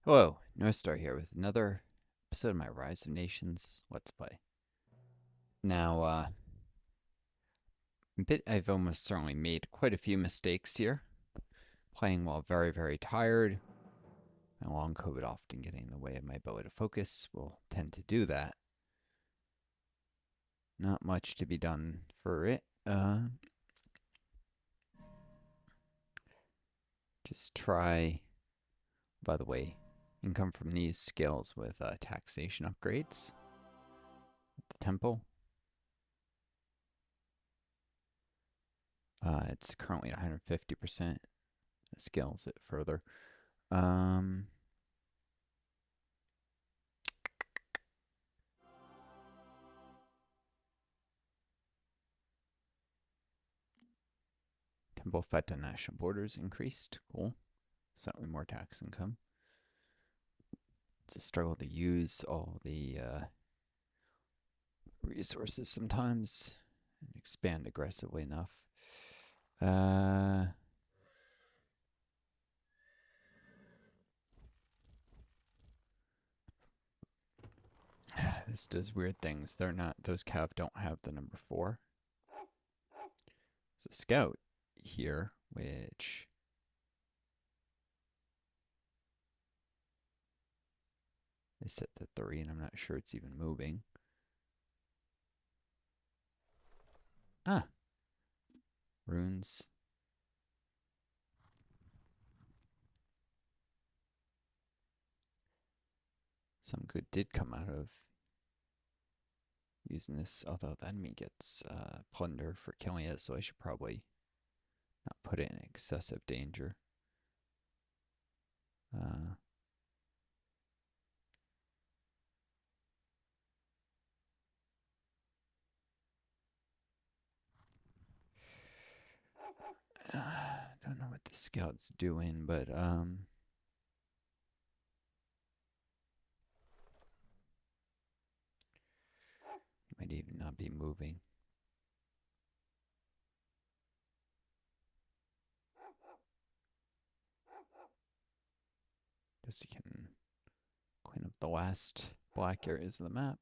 Hello, Northstar here with another episode of my Rise of Nations Let's Play. Now, I've almost certainly made quite a few mistakes here, playing while very, very tired. My long COVID often getting in the way of my ability to focus will tend to do that. Not much to be done for it. Just try, by the way, income from these skills with taxation upgrades at the temple. It's currently at 150%. It scales it further. Temple effect on national borders increased. Cool. Certainly more tax income. It's a struggle to use all the resources sometimes and expand aggressively enough. This does weird things. They're not, those cav don't have the number 4. There's a scout here, which is set to 3, and I'm not sure it's even moving. Ah, runes. Some good did come out of using this, although the enemy gets plunder for killing it, so I should probably not put it in excessive danger. Don't know what the scout's doing, but might even not be moving. Guess you can clean up the last black areas of the map.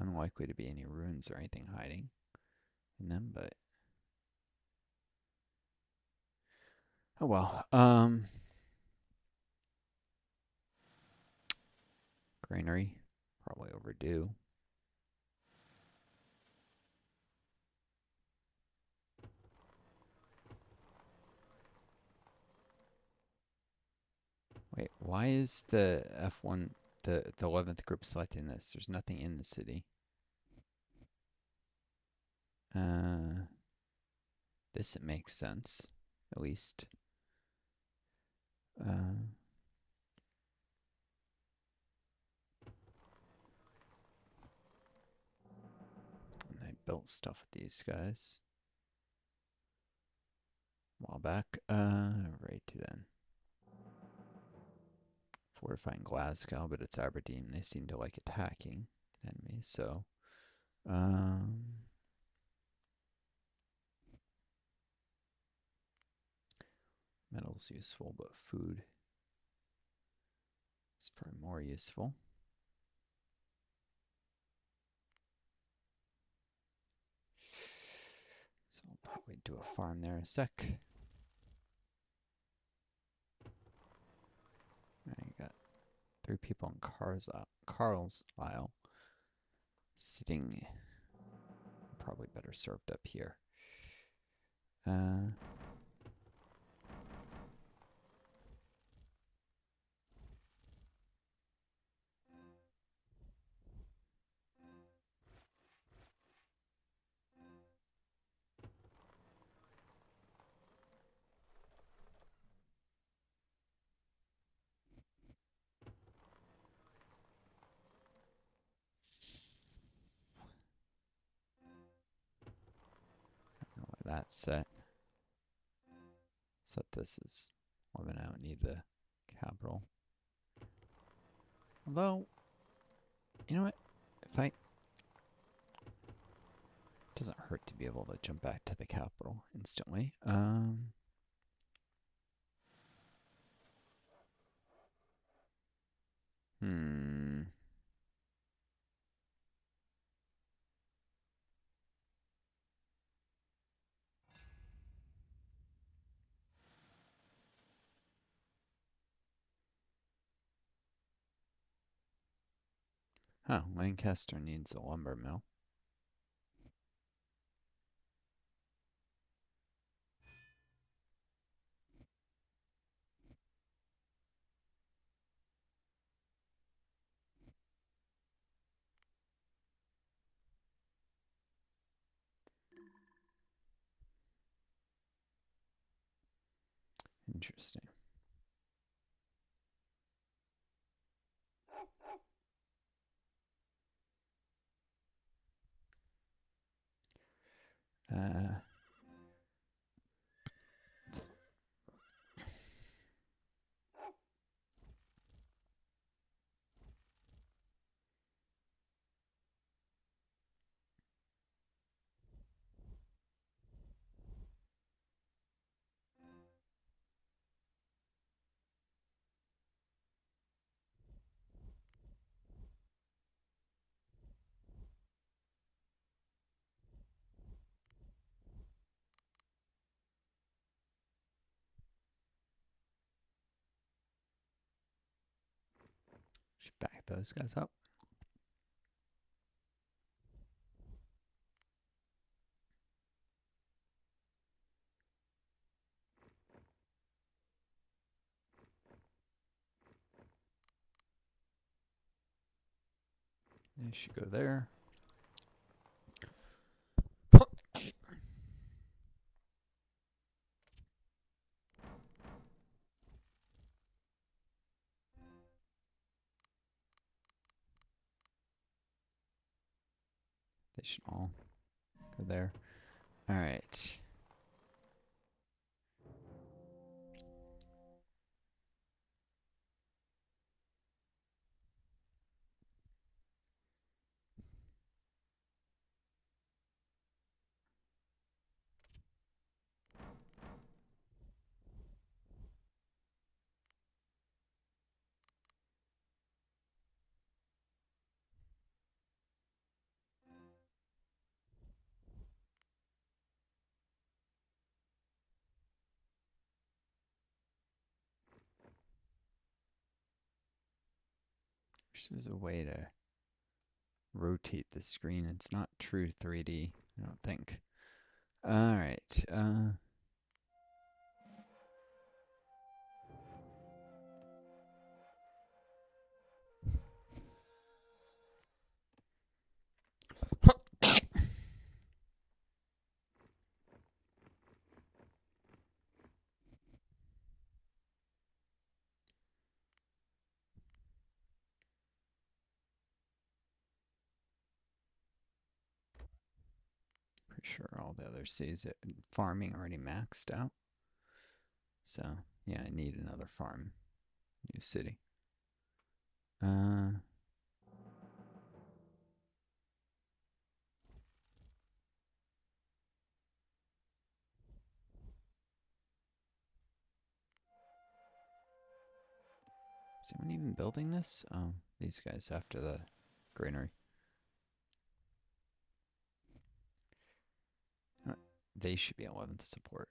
Unlikely to be any ruins or anything hiding in them, but oh well. Granary, probably overdue. Wait, why is the F1, the 11th group selecting this? There's nothing in the city. This it makes sense, at least. And I built stuff with these guys a while back. Right to then. Fortifying Glasgow, but it's Aberdeen. They seem to like attacking enemies, so metal's useful, but food is probably more useful. So I'll probably do a farm there in a sec. I got 3 people in Carl's Isle sitting probably better served up here. I don't know why that's set. Set this as 11. I don't need the capital. Although, you know what? If I... It doesn't hurt to be able to jump back to the capital instantly. Oh, Lancaster needs a lumber mill. Interesting. Should back those guys up. They should go there. They should all go there. All right. There's a way to rotate the screen. It's not true 3D, I don't think. All right. Pretty sure all the other cities at farming already maxed out. So, yeah, I need another farm. New city. Is anyone even building this? Oh, these guys after the granary. They should be 11th support.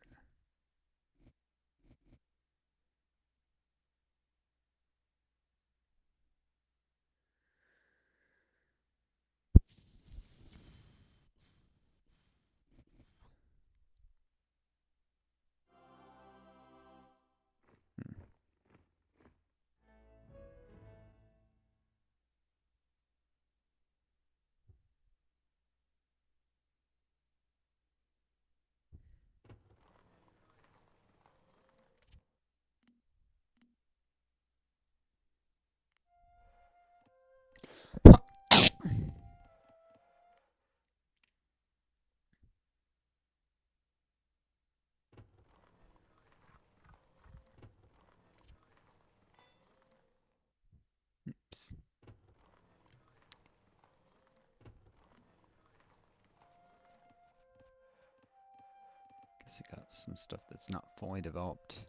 So got some stuff that's not fully developed.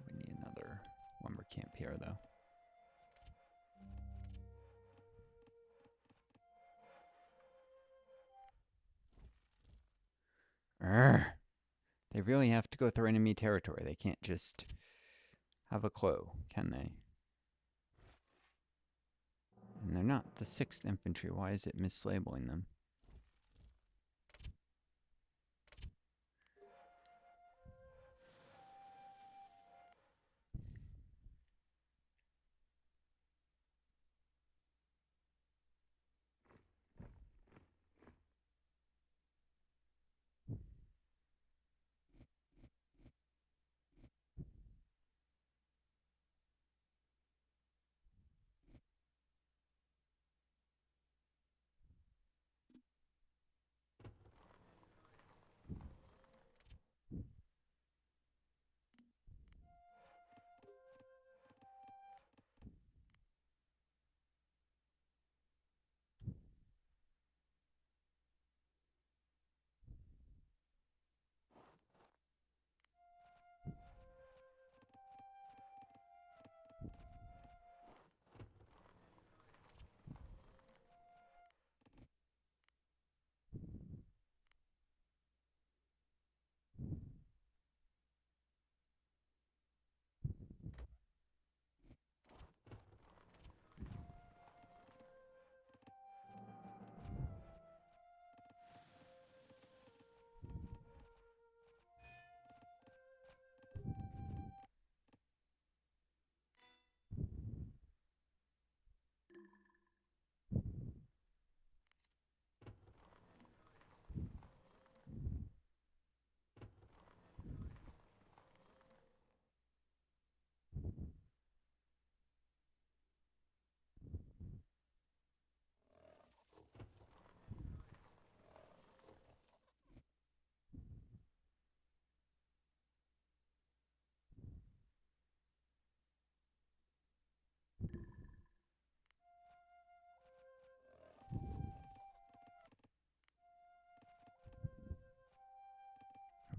We need another lumber camp here, though. Urgh. They really have to go through enemy territory. They can't just have a clue, can they? And they're not the 6th Infantry. Why is it mislabeling them?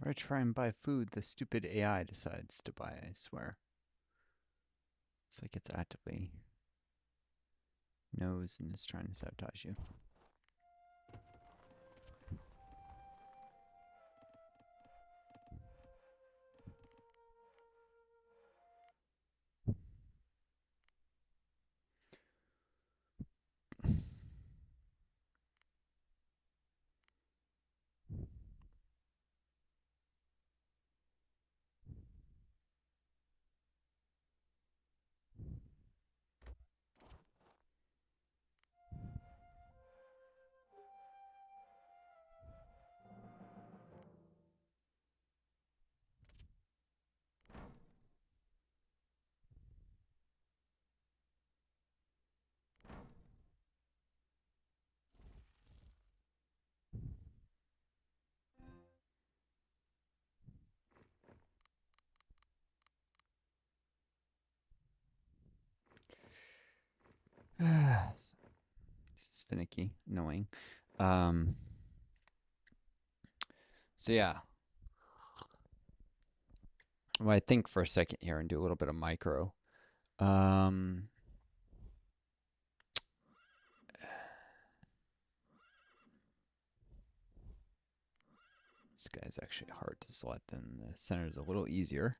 If I try and buy food, the stupid AI decides to buy, I swear. It's like it's actively knows and is trying to sabotage you. This is finicky, annoying. So yeah. Well, I think for a second here and do a little bit of micro. This guy's actually hard to select, and the center is a little easier.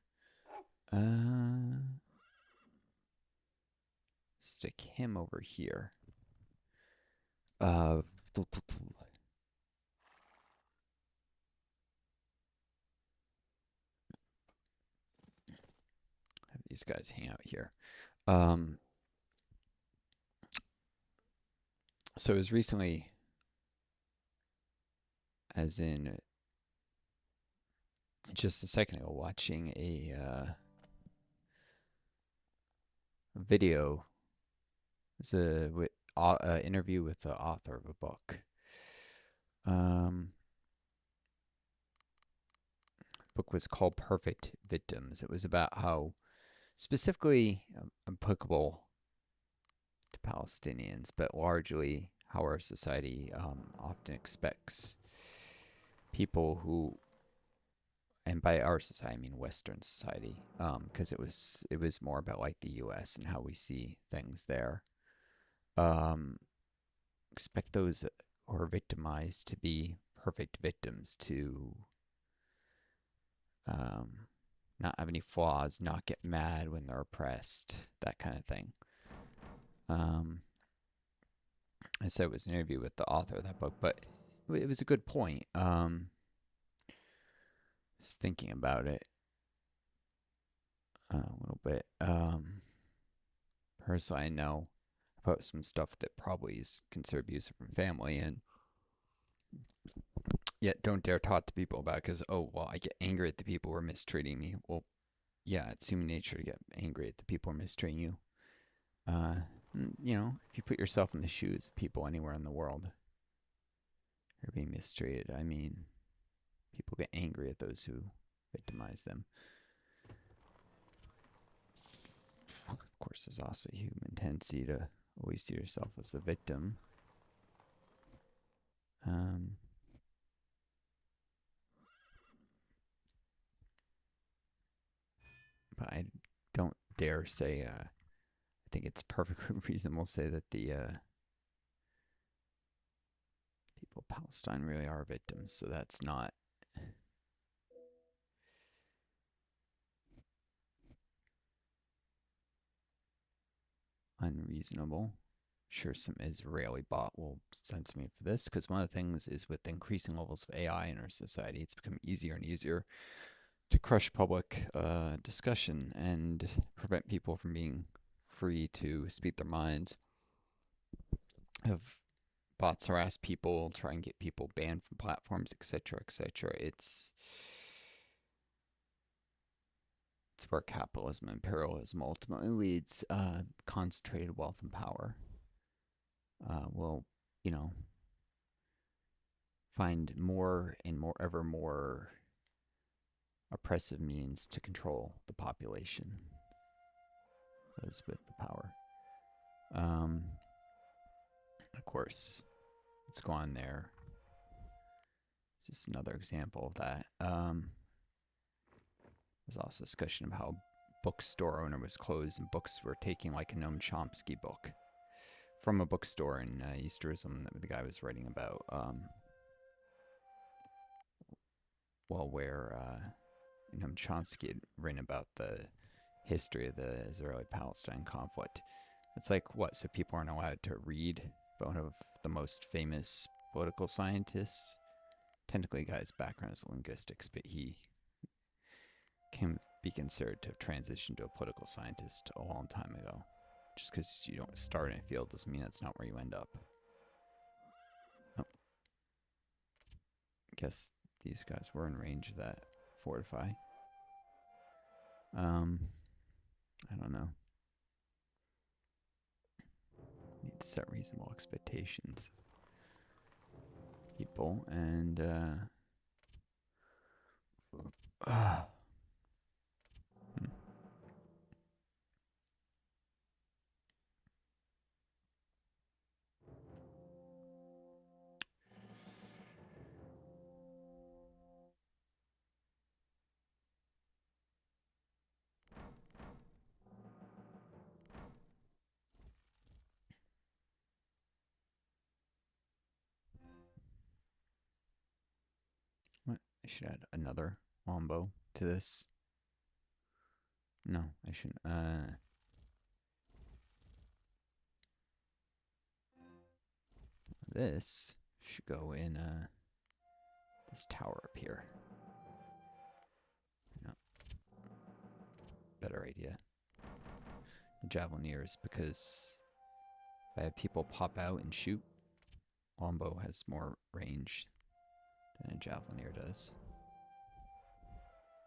Stick him over here. Have these guys hang out here. So it was recently, as in just a second ago, watching a video. It's a interview with the author of a book. Book was called Perfect Victims. It was about how specifically applicable to Palestinians, but largely how our society often expects people who, and by our society I mean Western society, because it was more about like the U.S. and how we see things there. Um, expect those who are victimized to be perfect victims, to um, not have any flaws, not get mad when they're oppressed, that kind of thing. Um, I said it was an interview with the author of that book, but it was a good point. Just thinking about it a little bit. Personally, I know about some stuff that probably is considered abusive from family, and yet don't dare talk to people about it because, oh, well, I get angry at the people who are mistreating me. Well, yeah, it's human nature to get angry at the people who are mistreating you. Uh, if you put yourself in the shoes of people anywhere in the world who are being mistreated, I mean, people get angry at those who victimize them. Of course, there's also a human tendency to always see yourself as the victim. Um, but I don't dare say, I think it's perfectly reasonable to say that the people of Palestine really are victims, so that's not unreasonable. Sure, some Israeli bot will censor me for this because one of the things is with increasing levels of AI in our society, it's become easier and easier to crush public discussion and prevent people from being free to speak their minds. Have bots harass people, try and get people banned from platforms, etc., etc. It's where capitalism and imperialism ultimately leads. Concentrated wealth and power will, you know, find more and more, ever more oppressive means to control the population. Those with the power. Of course, let's go on there. It's just another example of that. There's also discussion of how bookstore owner was closed and books were taking like a Noam Chomsky book from a bookstore in East Jerusalem that the guy was writing about. Where Noam Chomsky had written about the history of the Israeli-Palestine conflict. It's like, what, so people aren't allowed to read? But one of the most famous political scientists, technically the guy's background is linguistics, but he can be considered to have transitioned to a political scientist a long time ago. Just because you don't start in a field doesn't mean that's not where you end up. Oh, I guess these guys were in range of that fortify. I don't know. Need to set reasonable expectations, people, and what? I should add another wombo to this. No, I shouldn't. This should go in this tower up here. No, better idea. The Javelineers, because if I have people pop out and shoot, Wombo has more range than a Javelineer does.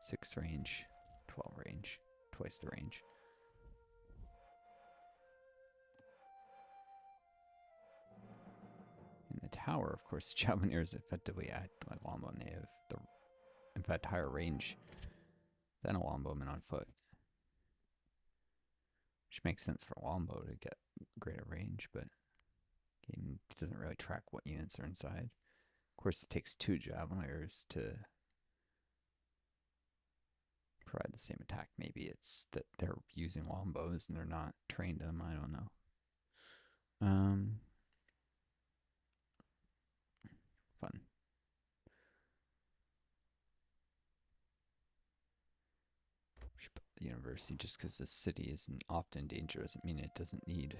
6 range, 12 range, twice the range. In the tower, of course, the Javelineers effectively act like Wombo, and they have the, in fact, higher range than a Womboman on foot. Which makes sense for Wombo to get greater range, but Game doesn't really track what units are inside. Of course, it takes 2 Javeliers to provide the same attack. Maybe it's that they're using longbows and they're not trained them. I don't know. Fun. We should build the university just because the city is often in danger doesn't mean it doesn't need.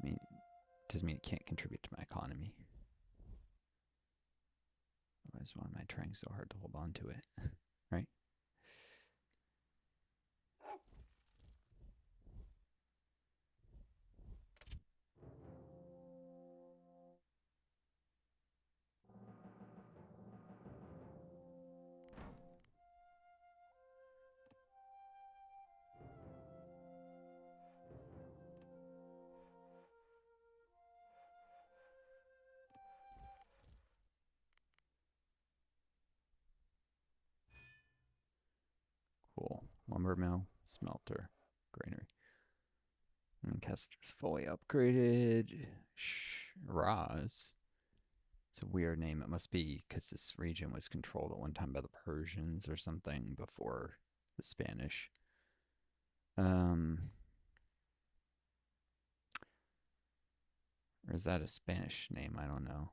I mean, it doesn't mean it can't contribute to my economy. Otherwise, why am I trying so hard to hold on to it? Right? Cool. Lumber mill, smelter, granary. Lancaster's fully upgraded. Shiraz. It's a weird name. It must be because this region was controlled at one time by the Persians or something before the Spanish. Or is that a Spanish name? I don't know.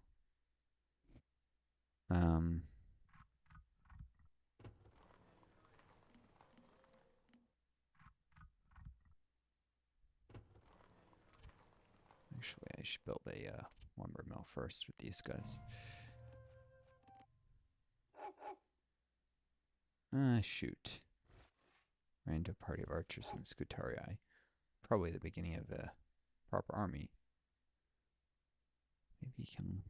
Actually, I should build a lumber mill first with these guys. Shoot. Ran into a party of archers in Scutarii. Probably the beginning of a proper army. Maybe you can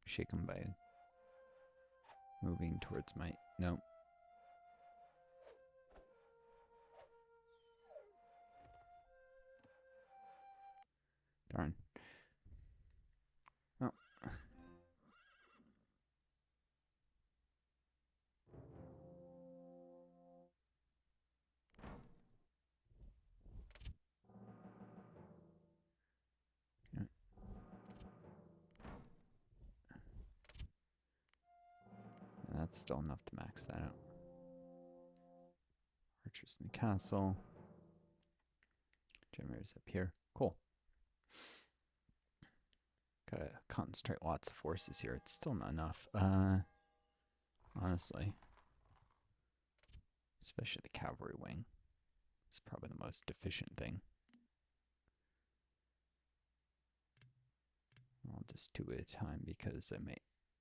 shake them by moving towards my... No. Darn. Oh. That's still enough to max that out. Archers in the castle. Generators up here. Cool. Gotta concentrate lots of forces here. It's still not enough. Honestly. Especially the cavalry wing. It's probably the most deficient thing. I'll just do it at a time because I may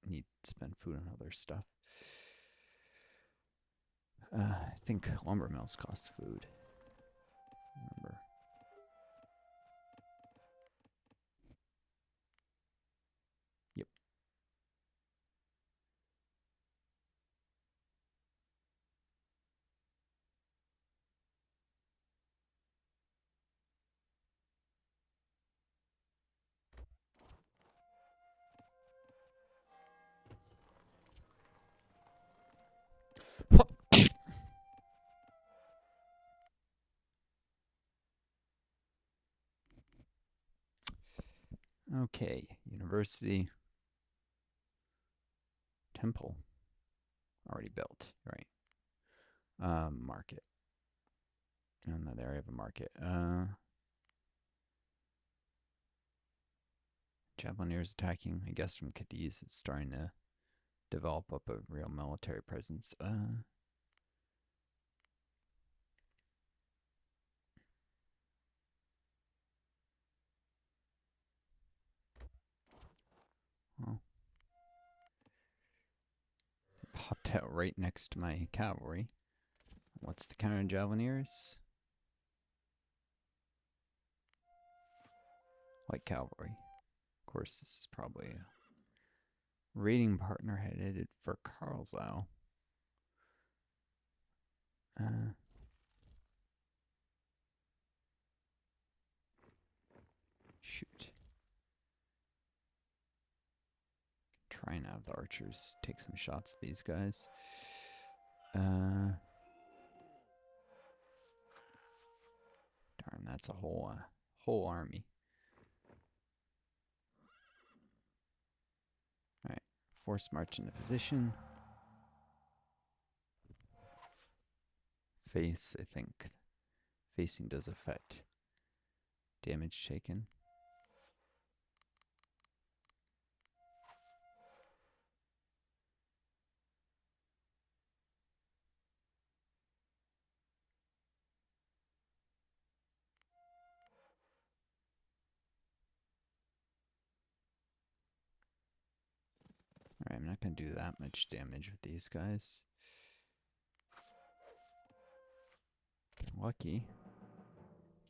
need to spend food on other stuff. I think lumber mills cost food. Remember. Yep. Okay, university. Temple. Already built, right. Market. Oh, no, they already have a market. Javeliers attacking, I guess from Cadiz. It's starting to develop up a real military presence. Well, popped out right next to my cavalry. What's the counter Javeliers? Light cavalry. Of course, this is probably a raiding partner headed for Carlsau. Shoot. Try and have the archers take some shots at these guys. Darn, that's a whole army. Force march into position. Face, I think. Facing does affect damage taken. Alright, I'm not going to do that much damage with these guys. Lucky.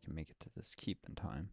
Can make it to this keep in time.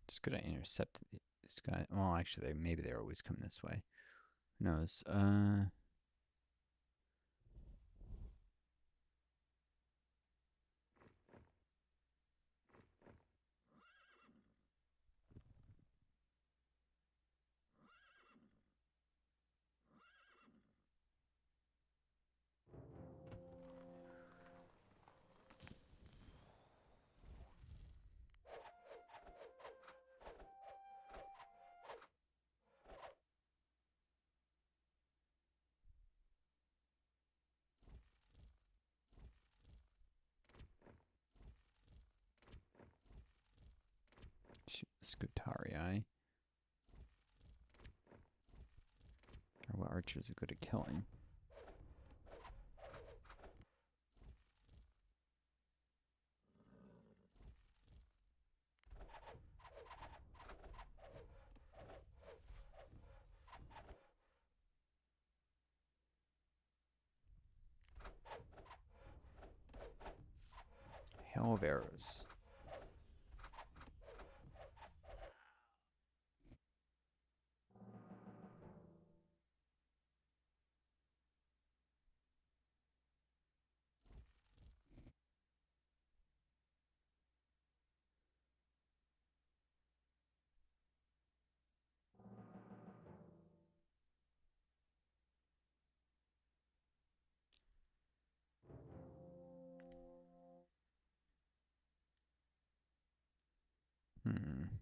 Just gonna intercept this guy. Well, actually, maybe they're always coming this way. Who knows? Shoot the Scutarii. Or what archers are good at killing? Hail of arrows. Hmm.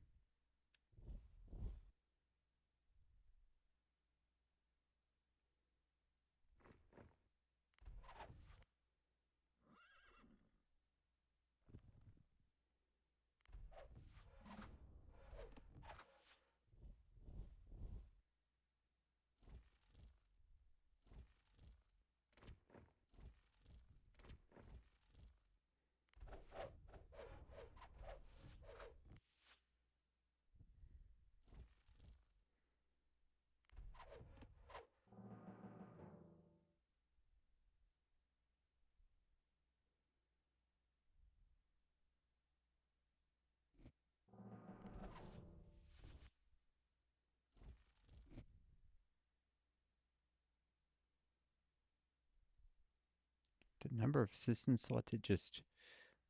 The number of citizens selected just...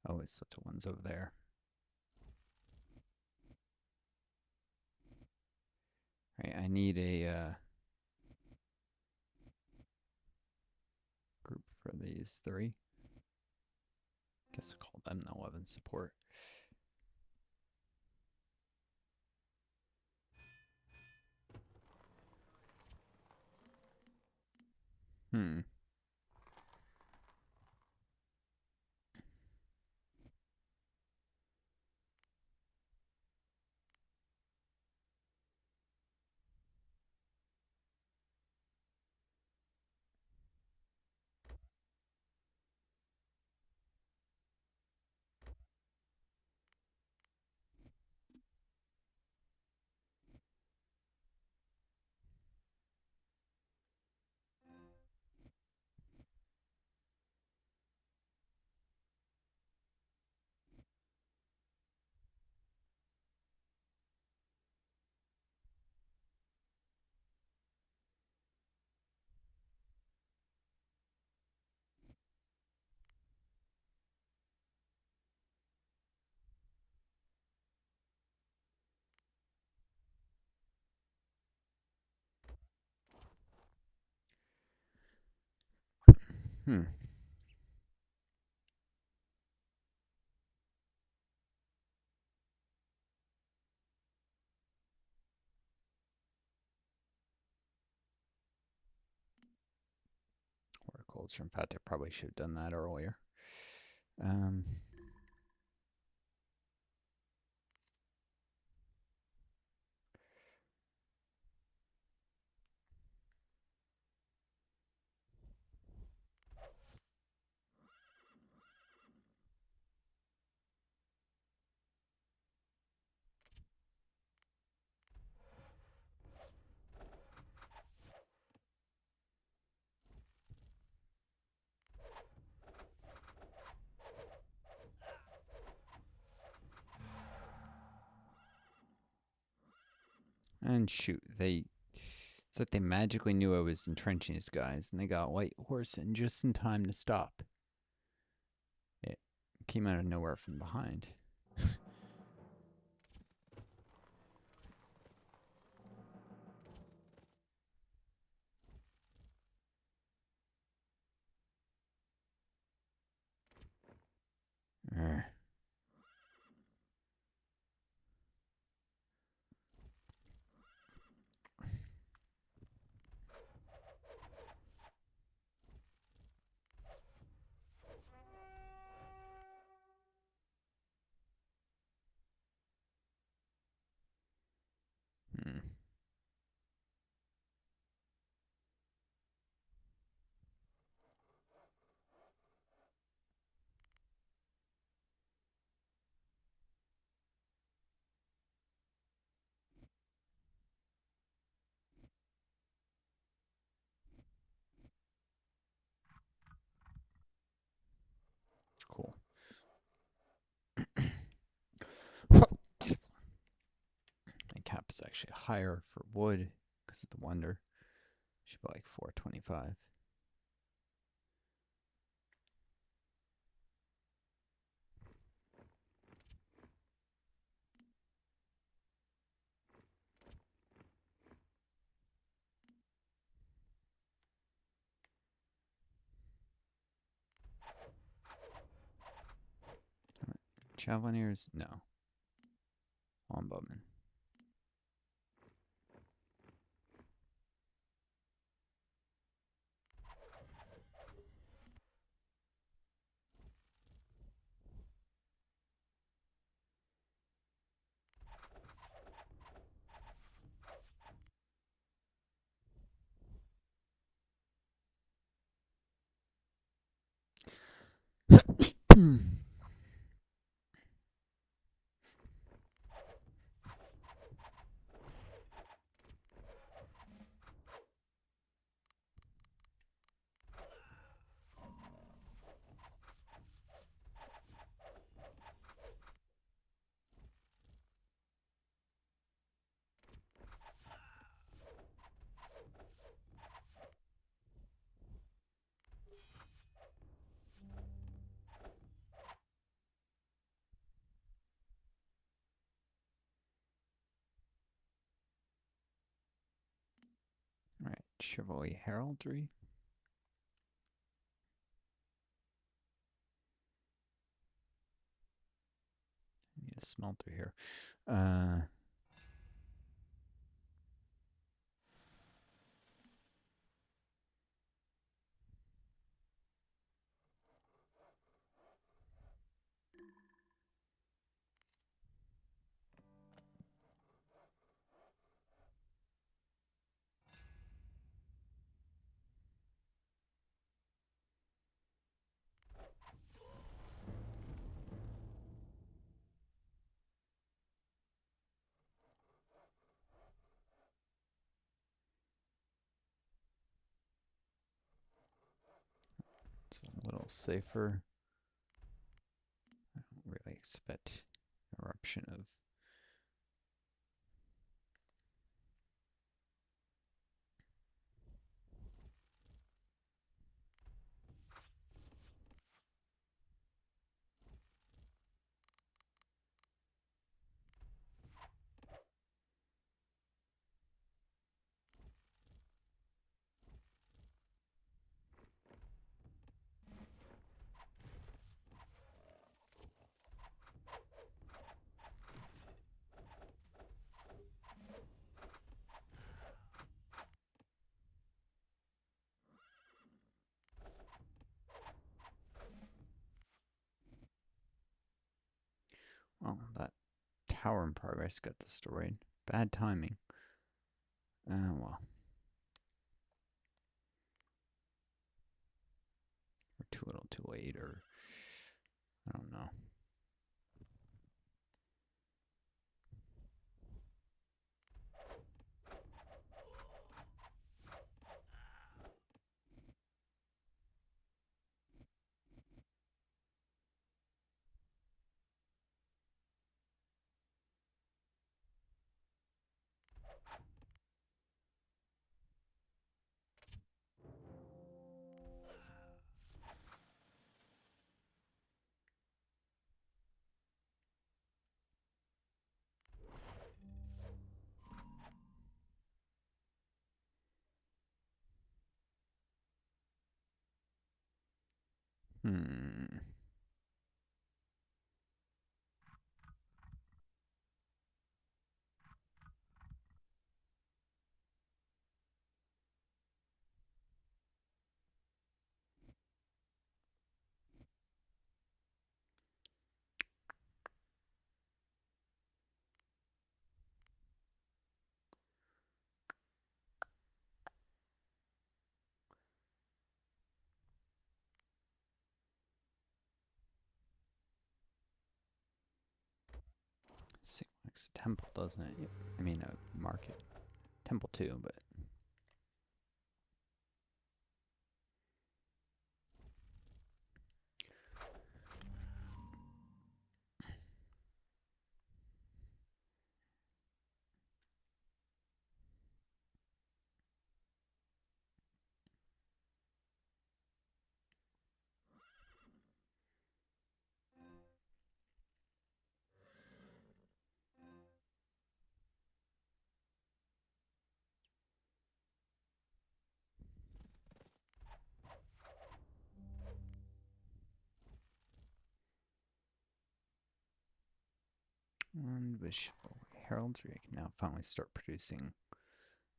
Oh, it's the ones over there. Right, I need a group for these three. Guess I'll call them the 11 support. Hmm. Hmm. Horticulture. In fact, I probably should have done that earlier. Um. And shoot, it's like they magically knew I was entrenching these guys, and they got White Horse in just in time to stop. It came out of nowhere from behind. Urgh. Hmm. Cool. My cap is actually higher for wood because of the wonder. Should be like 425. Javelineers? No. Longbowmen. Alright, Chivalry Heraldry. Need a smelter here. It's a little safer. I don't really expect eruption of. Well, that tower in progress got destroyed. Bad timing. Well. Or too little too late, or I don't know. Hmm. Likes a temple, doesn't it? I mean, a market. Temple too, but. And with heraldry, I can now finally start producing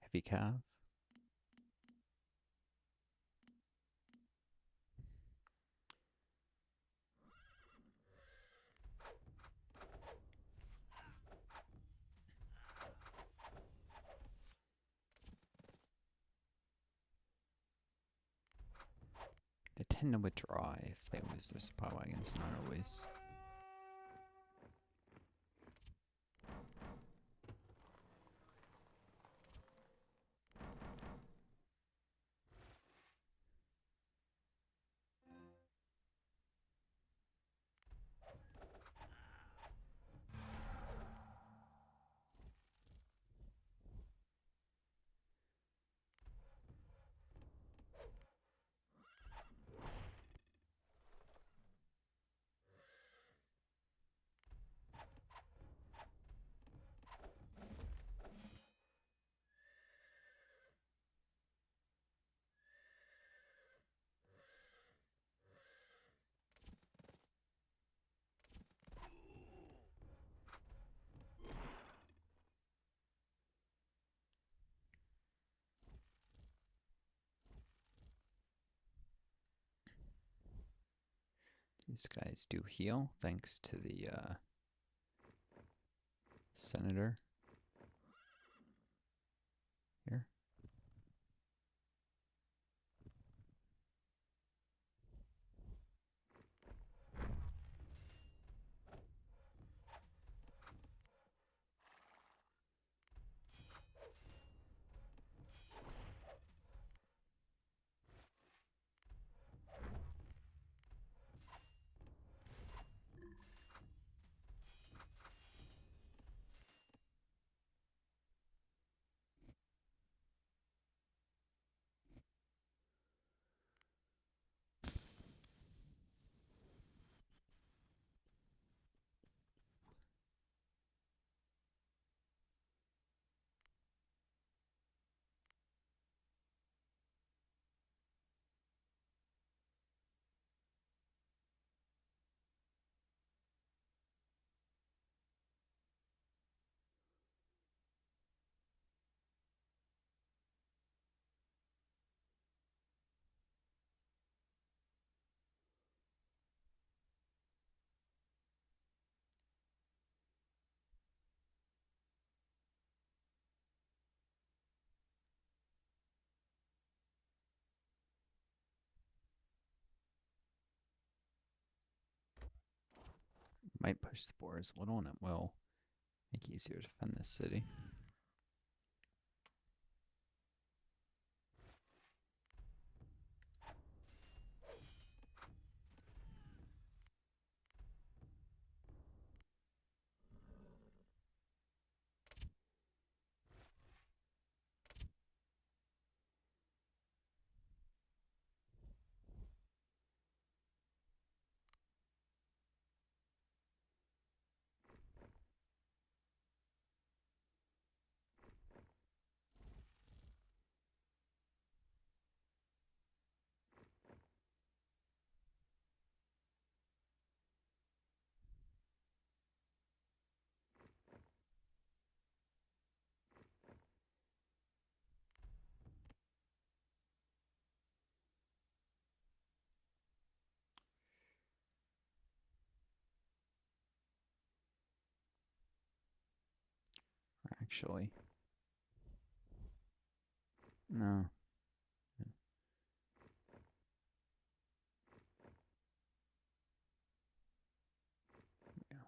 heavy cav. They tend to withdraw if they lose their supply wagons, not always. These guys do heal, thanks to the senator here. Might push the boars a little, and it will make it easier to defend this city. Actually, no. Yeah.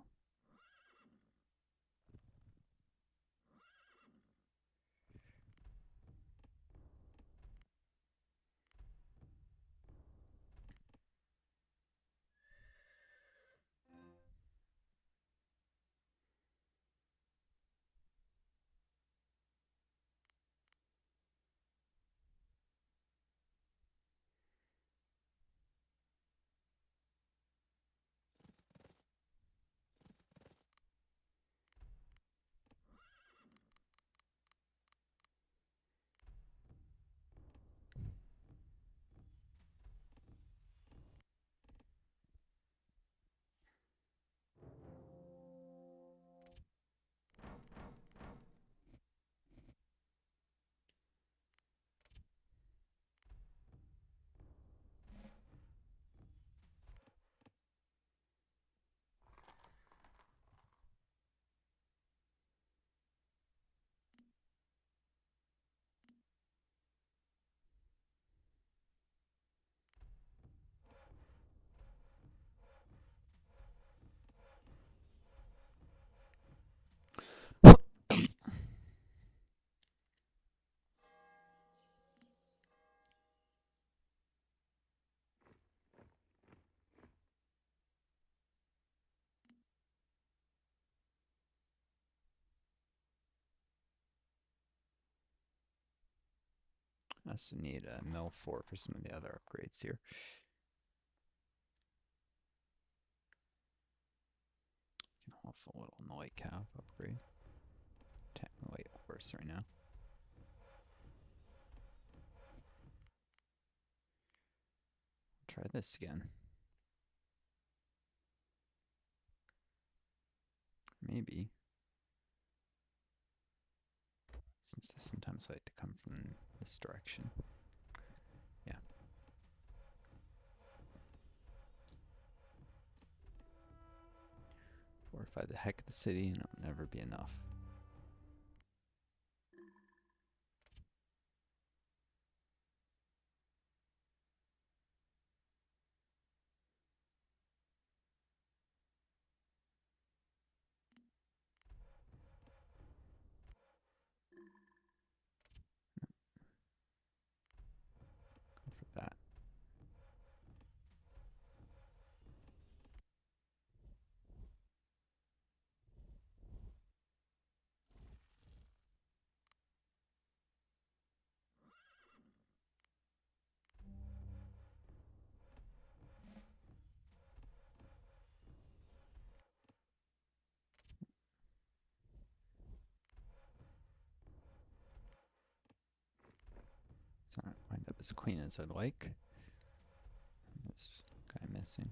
I also need a mill 4 for some of the other upgrades here. Can off a little on the light cav upgrade. Attacking the light horse right now. Try this again. Maybe. Since they sometimes like to come from this direction. Yeah. Fortify the heck of the city and it'll never be enough. Go for that. So I don't wind up as queen as I'd like. This guy missing.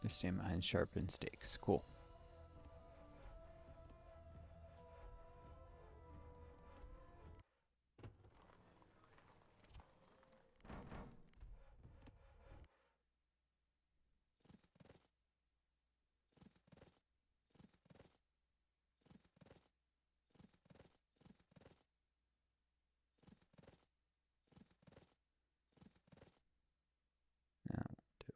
They're staying behind sharpened stakes. Cool. Now, do.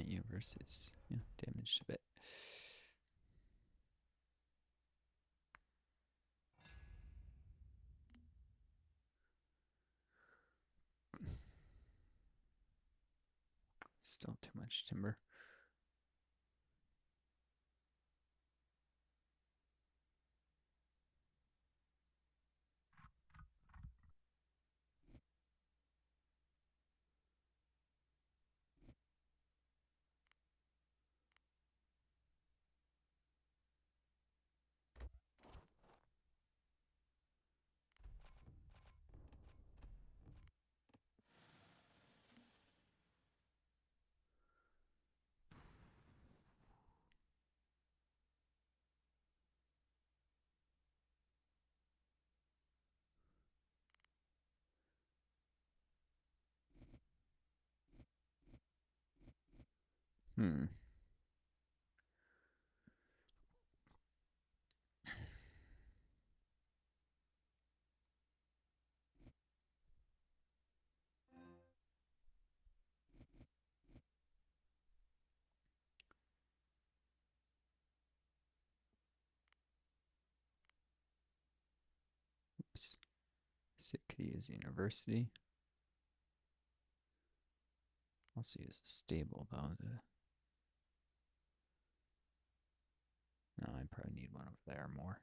You versus damaged a bit. Still too much timber. Oops. Sit could use university. Also use a stable though. No, I probably need one over there more.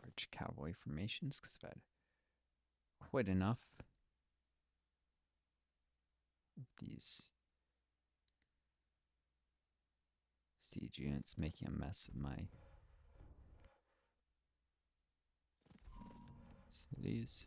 Large cavalry formations because I've had quite enough of these siege units making a mess of my cities.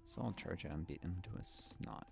So I'll charge out and beat them to a snot.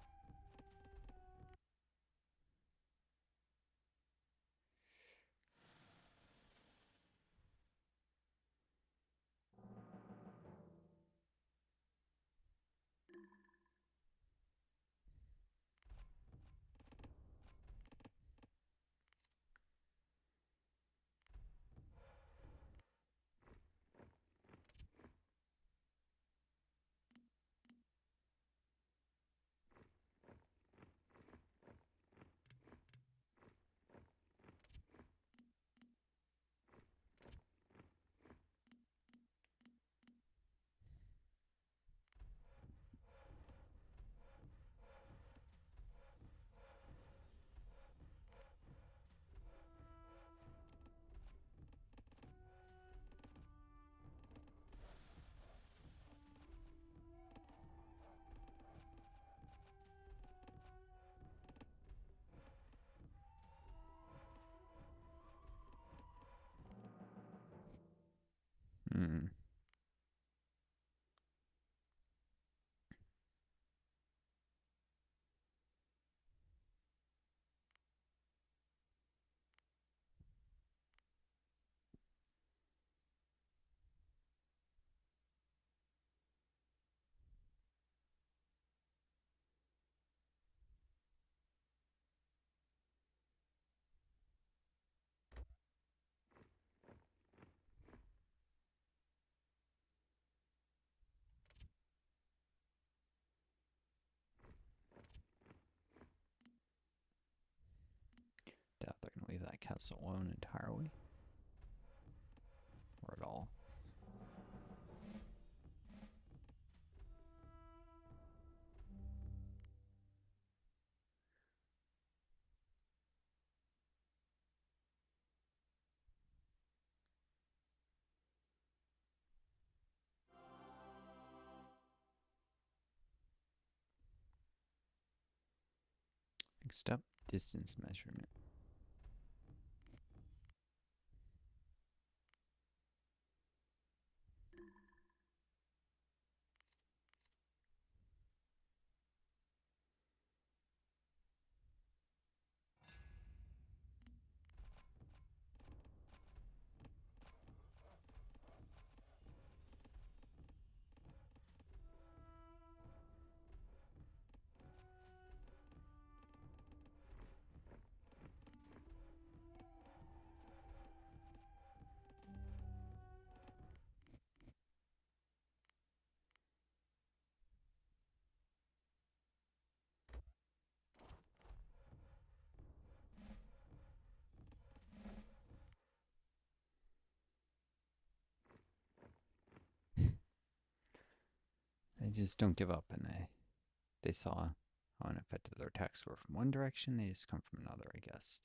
castle alone entirely? Or at all? Next up, distance measurement. They just don't give up, and they saw how ineffective their attacks were from one direction, they just come from another, I guess.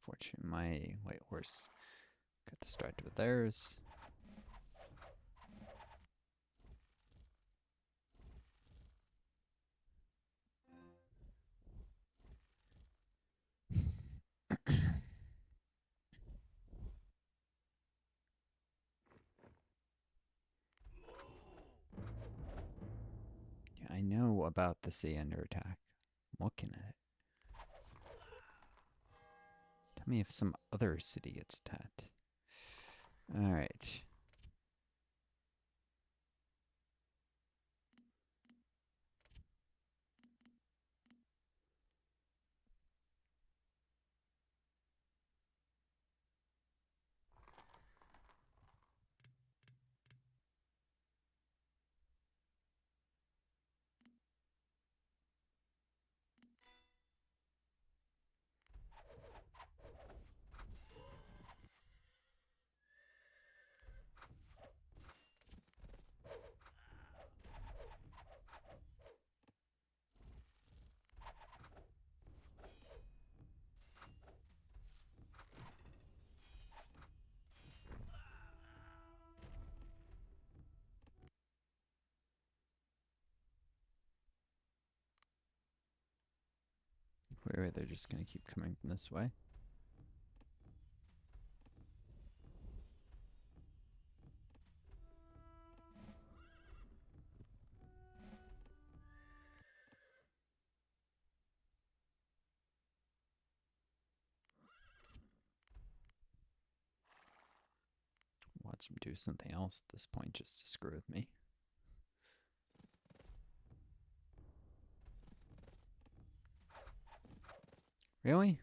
Fortunately, my white horse got distracted with theirs. know about the sea under attack. I'm looking at it. Tell me if some other city gets attacked. Alright. Wait, they're just gonna keep coming from this way. Watch them do something else at this point just to screw with me. Really?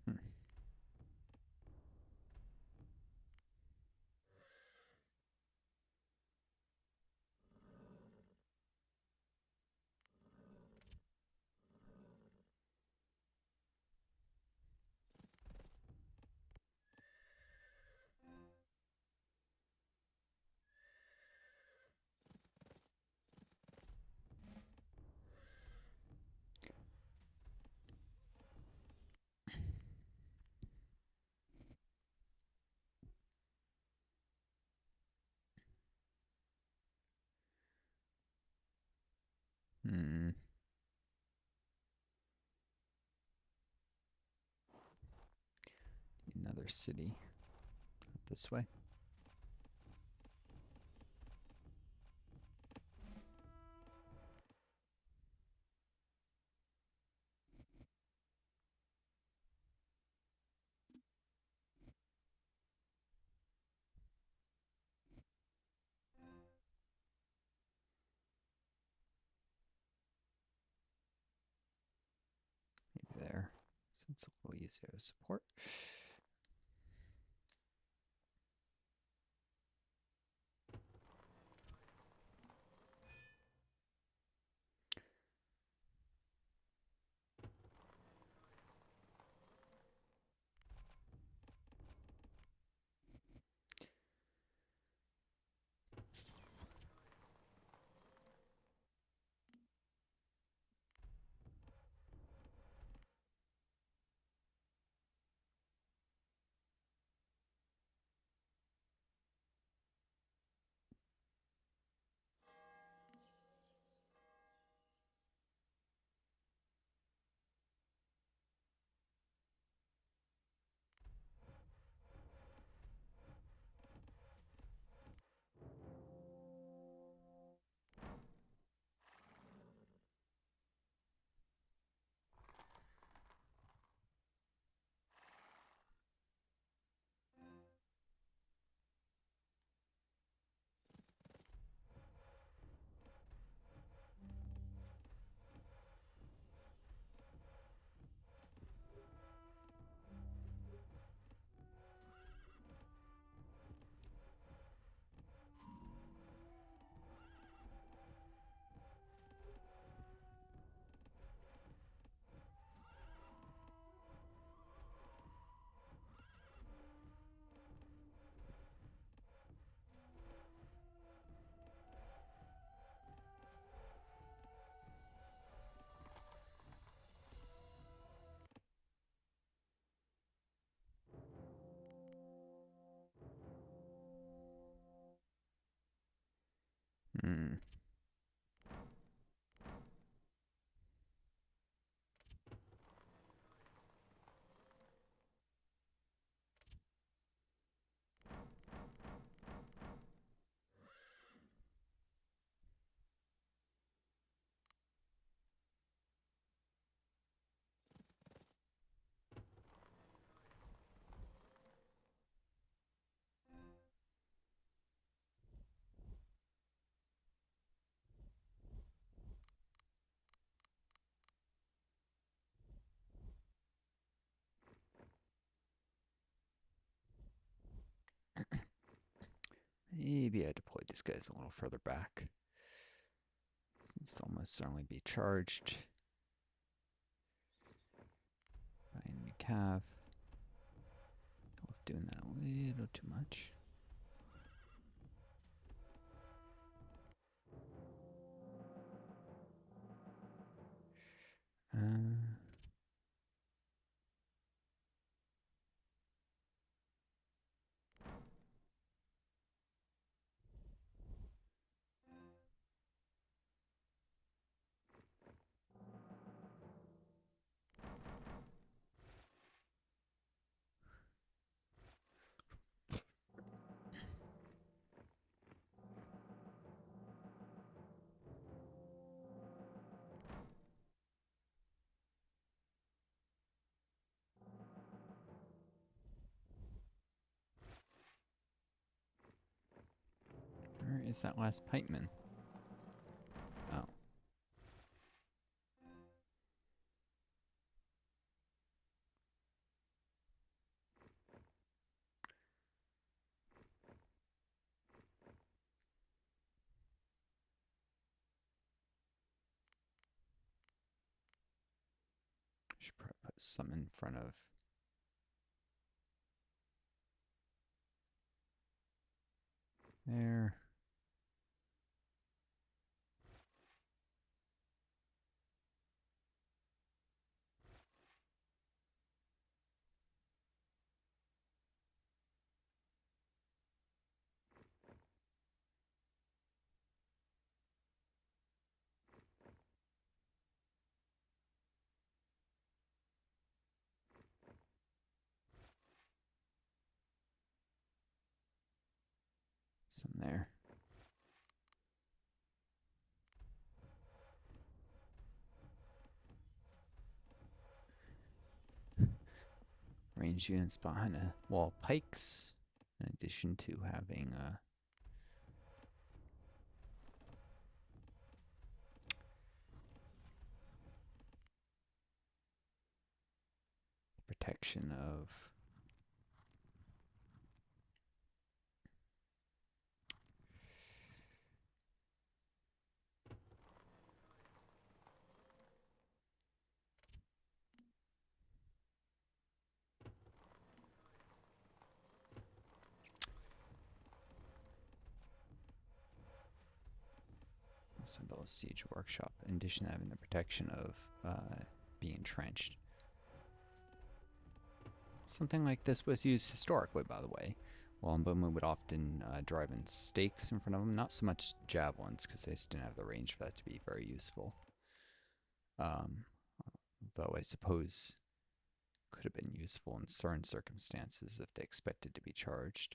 Hmm. Hmm. Another city. This way. it's a little easier to support. Hmm. Maybe I deployed these guys a little further back, since they'll most certainly be charged by enemy cav. Doing that a little too much. Where is that last pikeman? Oh. Should probably put some in front of there. Some there. Range units behind a wall of pikes, in addition to having protection of also build a siege workshop, in addition to having the protection of being entrenched. Something like this was used historically, by the way. Longbowmen would often drive in stakes in front of them, not so much javelins, because they just didn't have the range for that to be very useful. Though I suppose could have been useful in certain circumstances if they expected to be charged.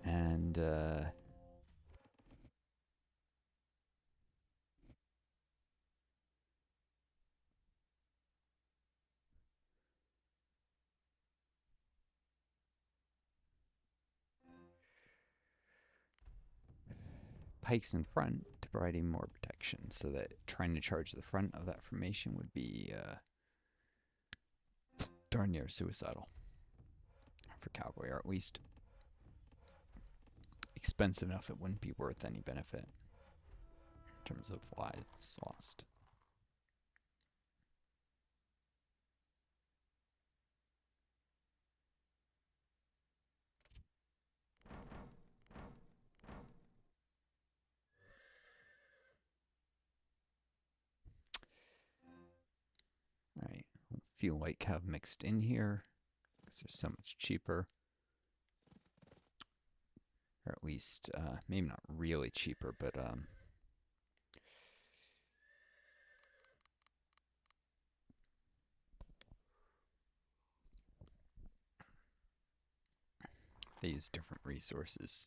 And pikes in front to provide even more protection, so that trying to charge the front of that formation would be darn near suicidal for cavalry, or at least expensive enough it wouldn't be worth any benefit in terms of lives lost. Alright, a few light cav mixed in here, because they're so much cheaper. Or at least, maybe not really cheaper, but they use different resources.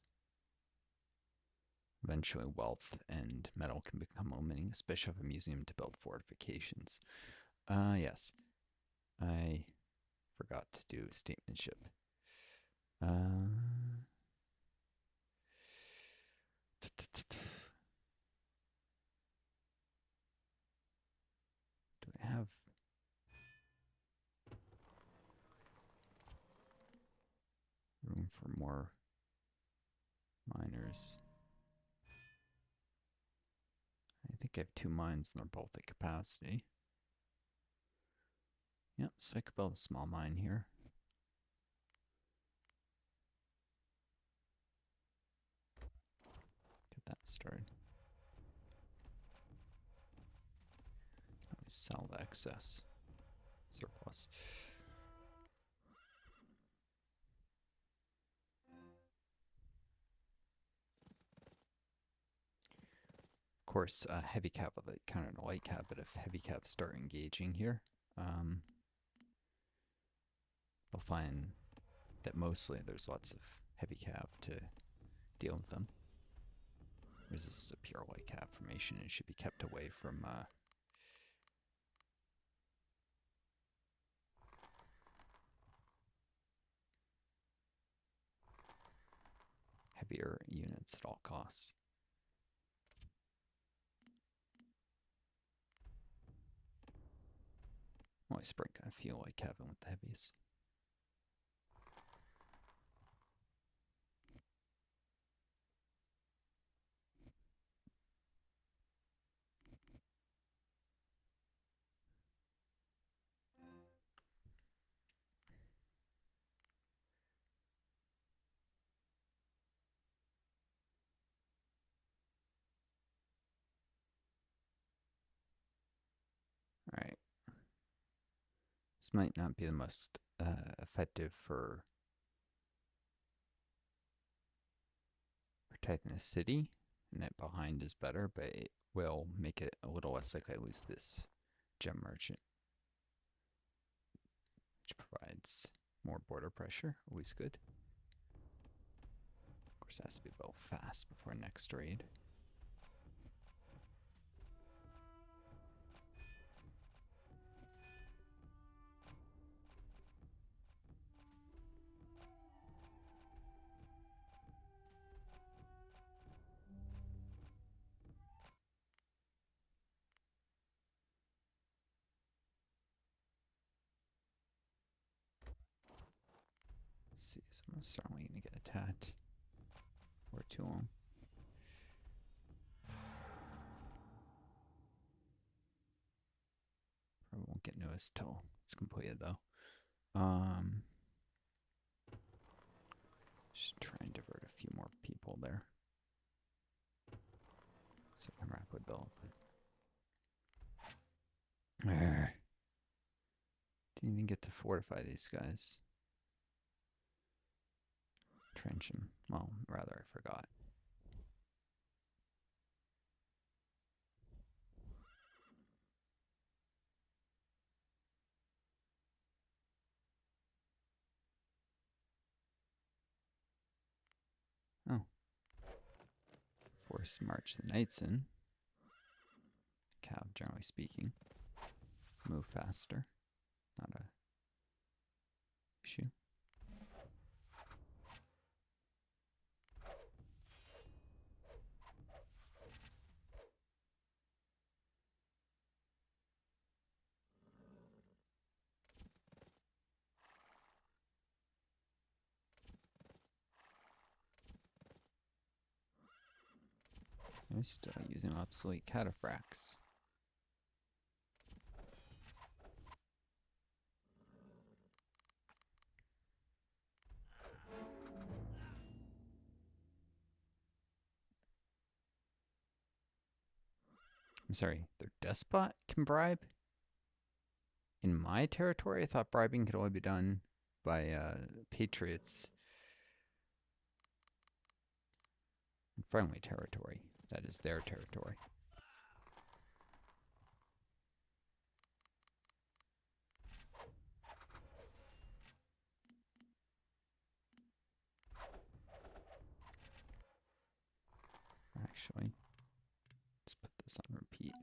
Eventually, wealth and metal can become limiting, especially if a museum to build fortifications. Yes. I forgot to do statesmanship. Do I have... room for more miners? I think I have 2 mines and they're both at capacity. Yep, so I could build a small mine here. Get that started. Let me sell the excess surplus. Of course, heavy cav will counter to light cav, but if heavy cav start engaging here, they'll find that mostly there's lots of heavy cav to deal with them. Whereas this is a pure light cav formation and it should be kept away from heavier units at all costs. Always bring a few light cav in with the heavies. Alright. This might not be the most effective for protecting the city, and that behind is better, but it will make it a little less likely I lose this gem merchant, which provides more border pressure, always good. Of course, it has to be built fast before next raid. Let's see, someone's certainly gonna get attacked. Or too long. Probably won't get noticed till it's completed though. Just try and divert a few more people there. So I can rapidly build. Didn't even get to fortify these guys. Trench them. Well, rather, I forgot. Oh. Force march the knights in. Cav, generally speaking. Move faster. Not a issue. They're still using obsolete cataphracts. I'm sorry, their despot can bribe? In my territory, I thought bribing could only be done by patriots in friendly territory. That is their territory. Actually, let's put this on repeat.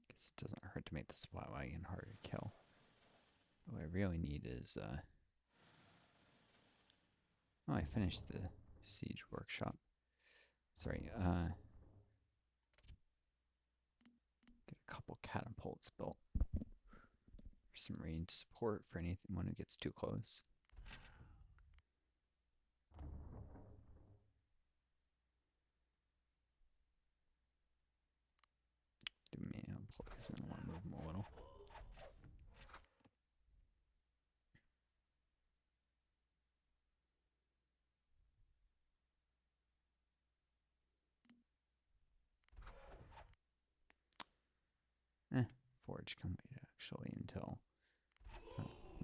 Guess it doesn't hurt to make the supply wagon harder to kill. What I really need is, oh, I finished the siege workshop. Sorry, get a couple catapults built. For some range support for anyone who gets too close. Do me employees and I want to move them a little. Forge can wait actually until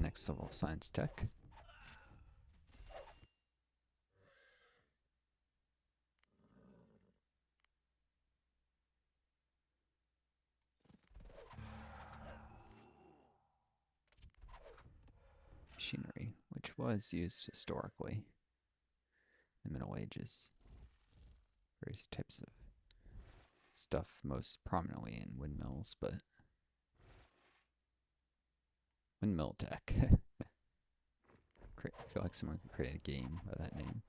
next level of science tech. Machinery, which was used historically in the Middle Ages. Various types of stuff, most prominently in windmills, but windmill tech. I feel like someone could create a game by that name.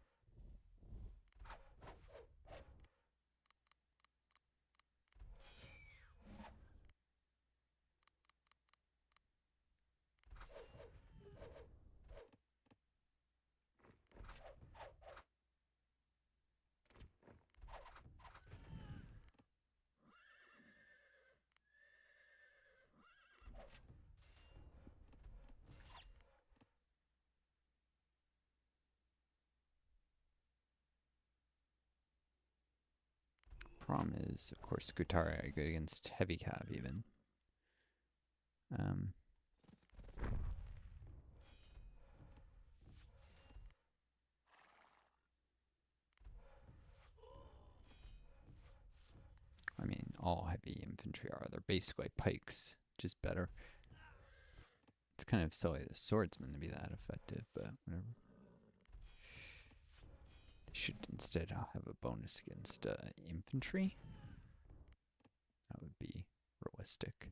Prom is, of course, Scutari. I go against heavy cav even. all heavy infantry are. They're basically pikes, just better. It's kind of silly the swordsman to be that effective, but whatever. They should instead have a bonus against infantry. That would be realistic.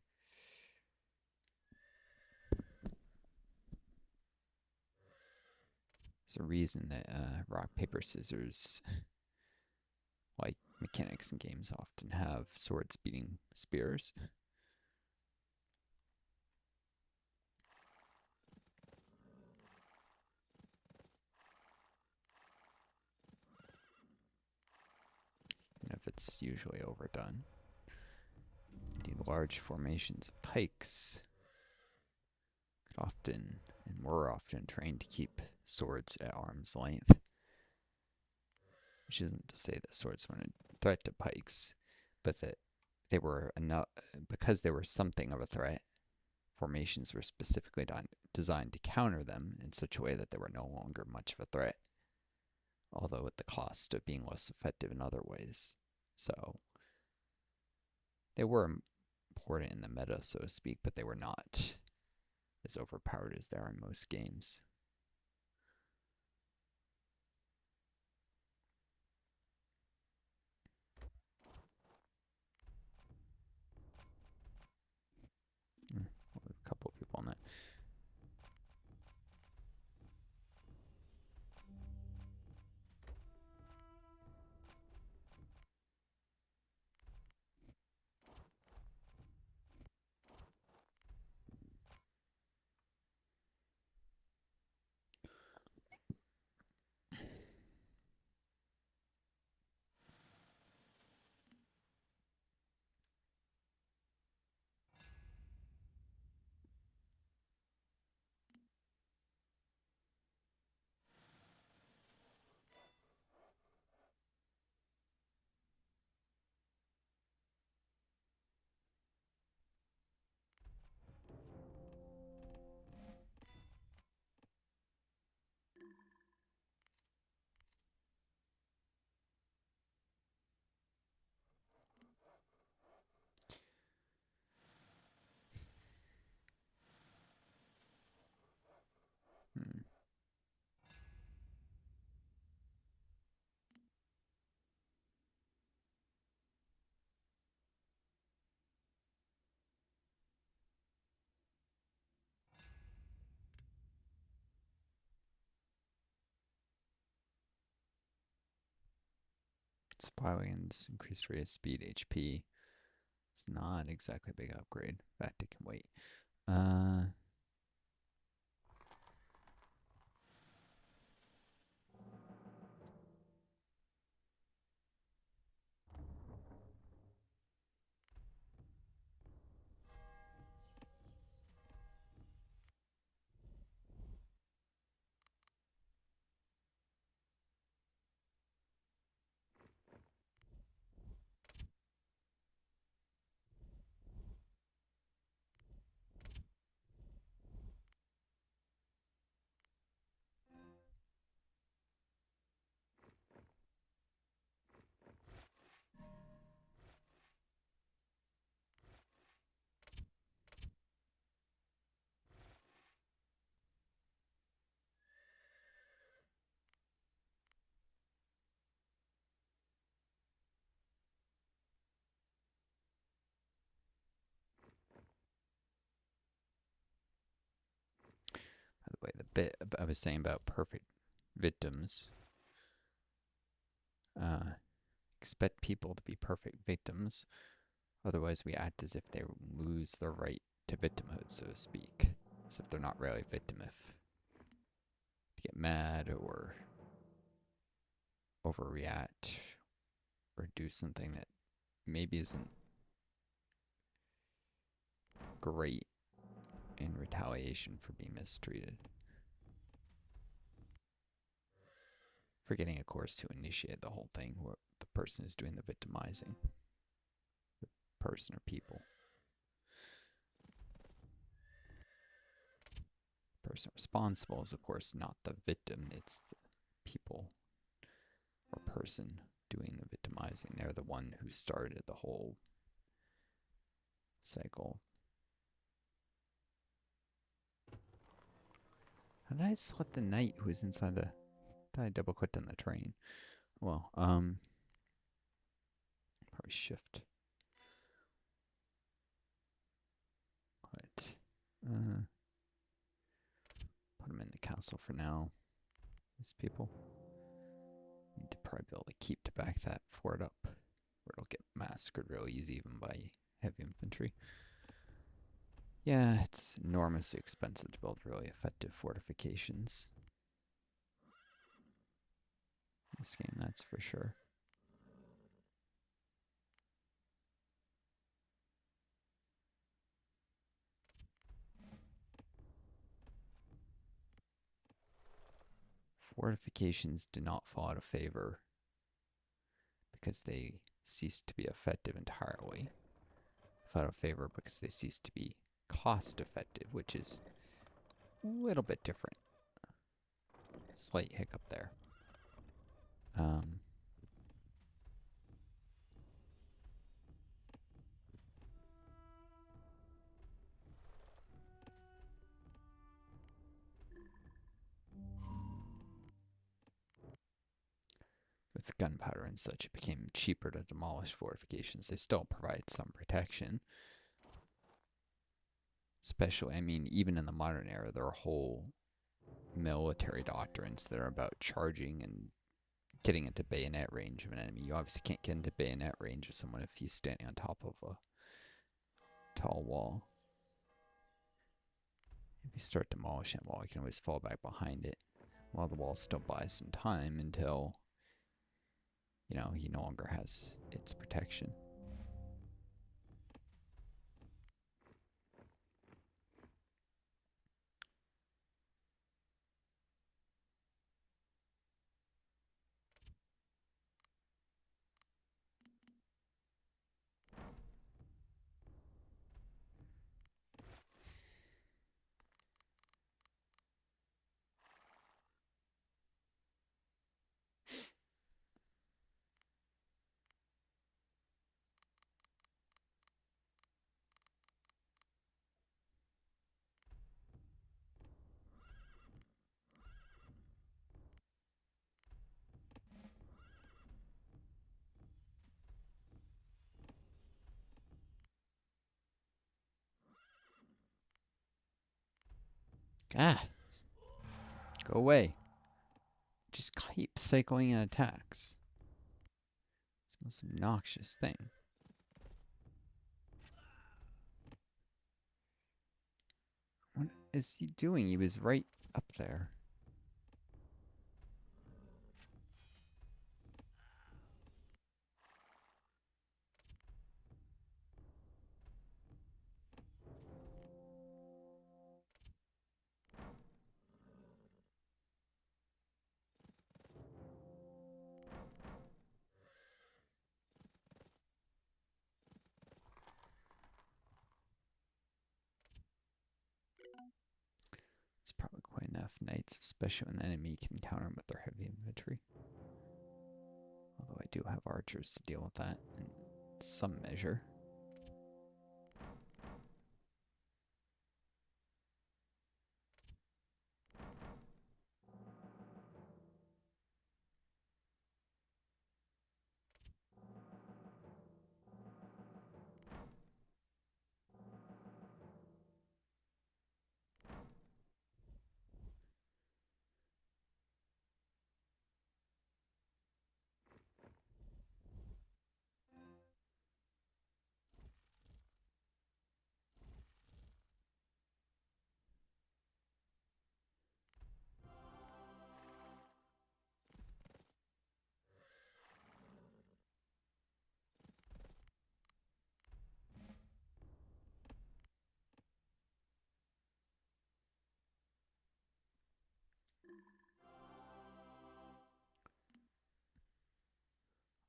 There's a reason that rock, paper, scissors, like mechanics in games, often have swords beating spears. And if it's usually overdone. Indeed, large formations of pikes could often, and were often, trained to keep swords at arm's length. Which isn't to say that swords weren't a threat to pikes, but that they were enough, because they were something of a threat. Formations were specifically designed to counter them in such a way that they were no longer much of a threat, although at the cost of being less effective in other ways. So they were important in the meta, so to speak, but they were not as overpowered as they are in most games. A couple of people on that. Hmm. Supply wagons, increased rate of speed, HP. It's not exactly a big upgrade. In fact, it can wait. By the way, the bit I was saying about perfect victims. Expect people to be perfect victims, otherwise we act as if they lose their right to victimhood, so to speak. As if they're not really a victim if they get mad or overreact or do something that maybe isn't great in retaliation for being mistreated. Forgetting, of course, to initiate the whole thing, where the person is doing the victimizing. The person or people. The person responsible is, of course, not the victim, it's the people or person doing the victimizing. They're the one who started the whole cycle. How did I select the knight who was inside the... I double clicked on the train. Well, probably shift. Quit. Put them in the castle for now. These people need to probably be able to keep to back that fort up, or it'll get massacred real easy even by heavy infantry. Yeah, it's enormously expensive to build really effective fortifications. This game, that's for sure. Fortifications do not fall out of favor because they cease to be effective entirely. Fall out of favor because they cease to be cost effective, which is a little bit different. Slight hiccup there. With gunpowder and such, it became cheaper to demolish fortifications. They still provide some protection. Especially, I mean, even in the modern era, there are whole military doctrines that are about charging and getting into bayonet range of an enemy. You obviously can't get into bayonet range of someone if he's standing on top of a tall wall. If you start demolishing that wall, you can always fall back behind it while the wall still buys some time until, you know, he no longer has its protection. Ah! Go away. Just keep cycling in attacks. It's the most obnoxious thing. What is he doing? He was right up there. It's probably quite enough knights, especially when the enemy can counter them with their heavy infantry. Although I do have archers to deal with that in some measure.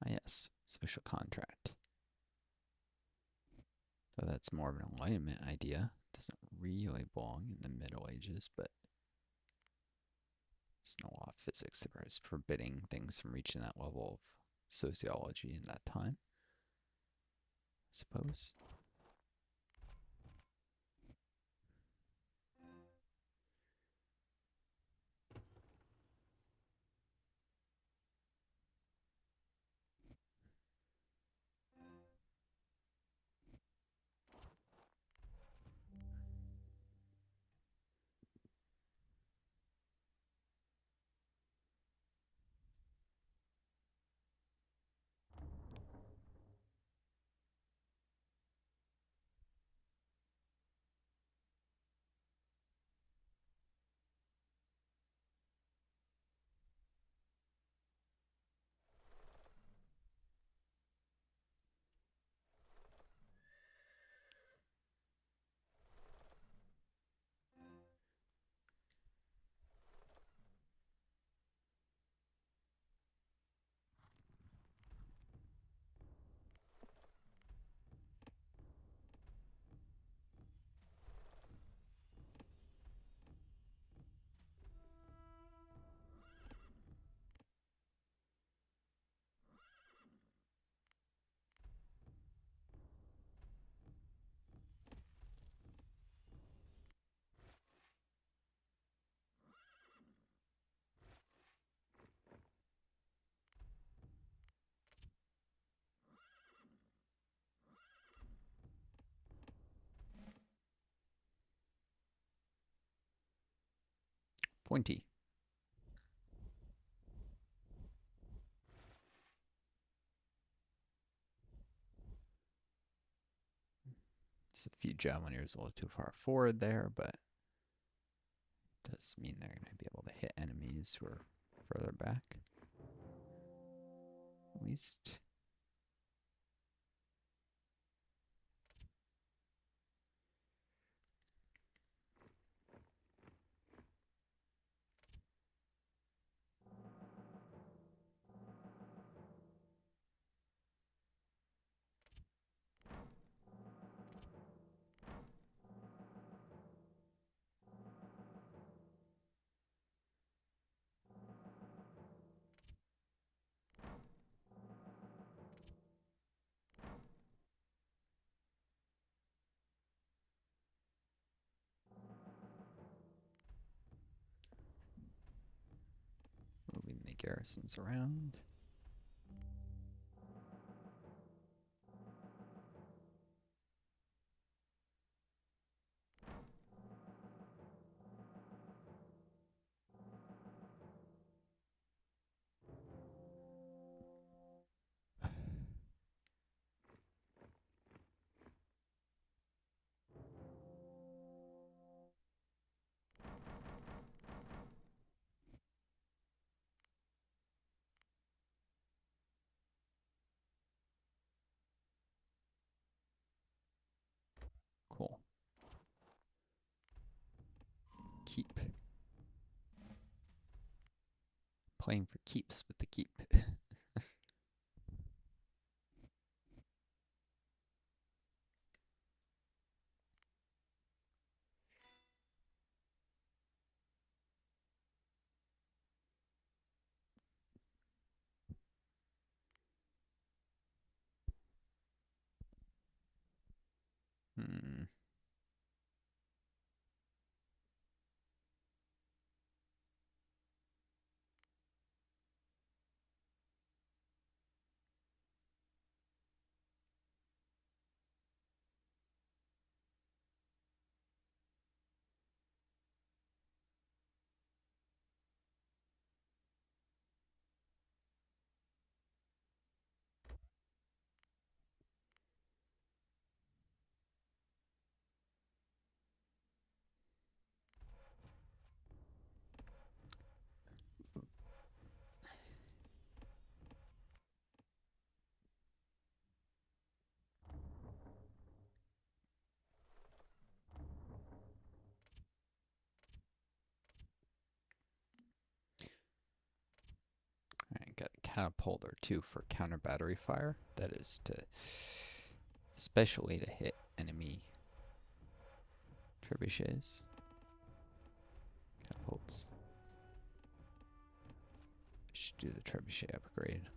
Ah, yes, social contract. Though that's more of an Enlightenment idea. Doesn't really belong in the Middle Ages, but there's no law of physics that was forbidding things from reaching that level of sociology in that time, I suppose. Pointy. There's a few Javelineers a little too far forward there, but it does mean they're going to be able to hit enemies who are further back. At least. Moving the garrisons around. Cool. Keep. Playing for keeps with the keep. Hmm. Alright, got a catapult or two for counter battery fire. That is to especially to hit enemy trebuchets. Catapults. Should do the trebuchet upgrade.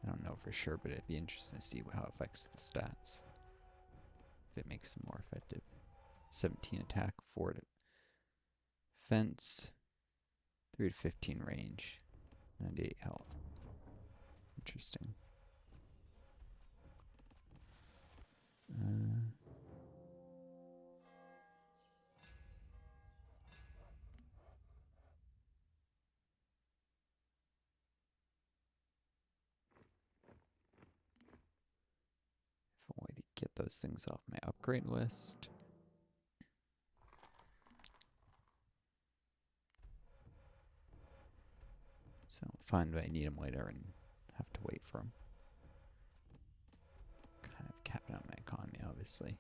I don't know for sure, but it'd be interesting to see how it affects the stats. If it makes them more effective. 17 attack, 4 defense, 3 to 15 range, 98 health. Interesting. If only to get those things off my upgrade list. So I'll find I need them later and have to wait for them. Kind of capping out my economy, obviously.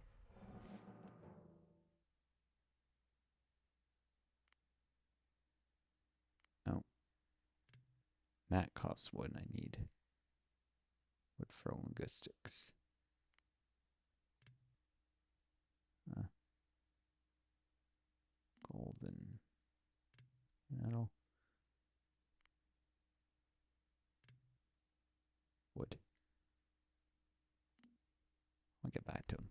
Oh. That costs wood, and I need wood for linguistics. Golden metal. Wood. I'll get back to him.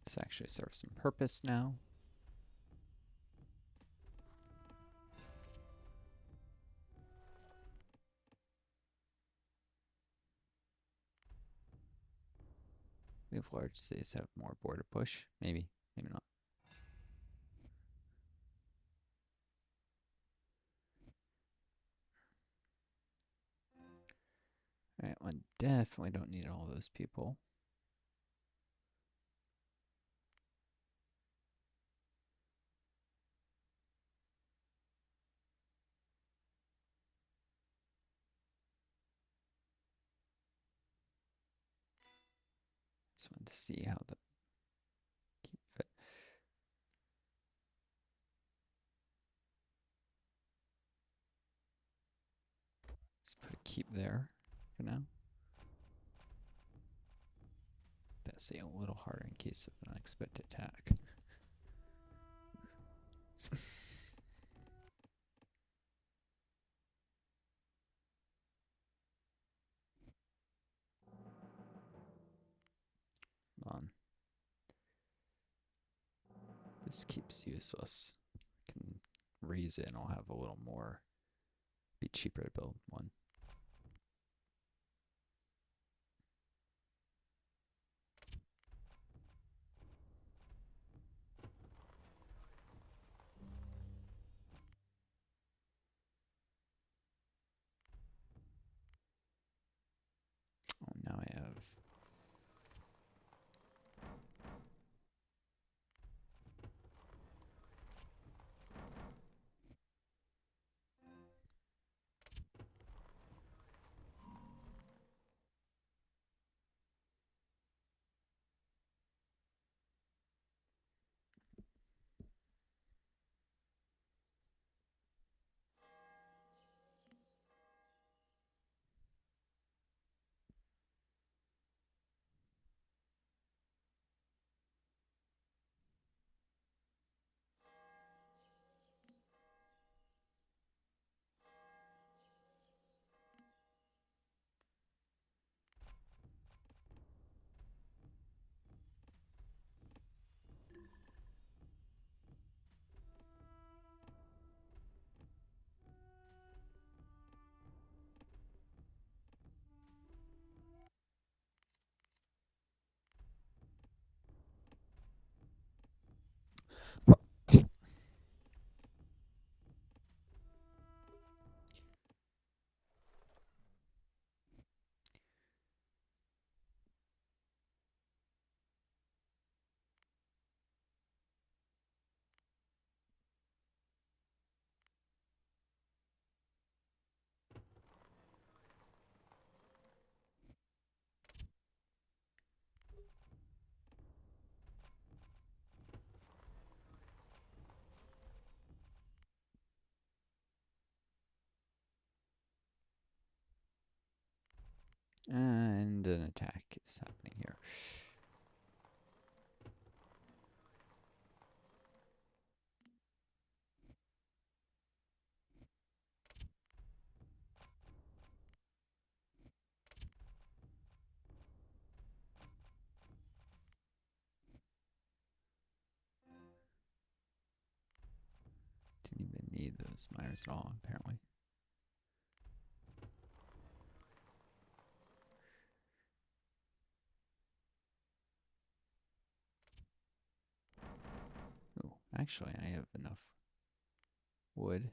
This actually serves some purpose now. If large cities have more border push, maybe, maybe not. Alright, well, I definitely don't need all those people. Just wanted to see how the keep it. Just put a keep there for now. That's a little harder in case of an unexpected attack. On. This keeps useless. I can raise it and I'll have a little more. Be cheaper to build one. Oh, now I have. And an attack is happening here. Didn't even need those miners at all, apparently. Oh, actually, I have enough wood.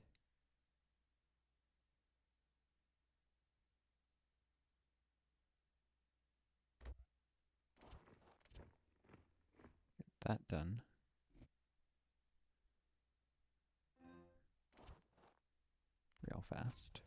Get that done. Real fast.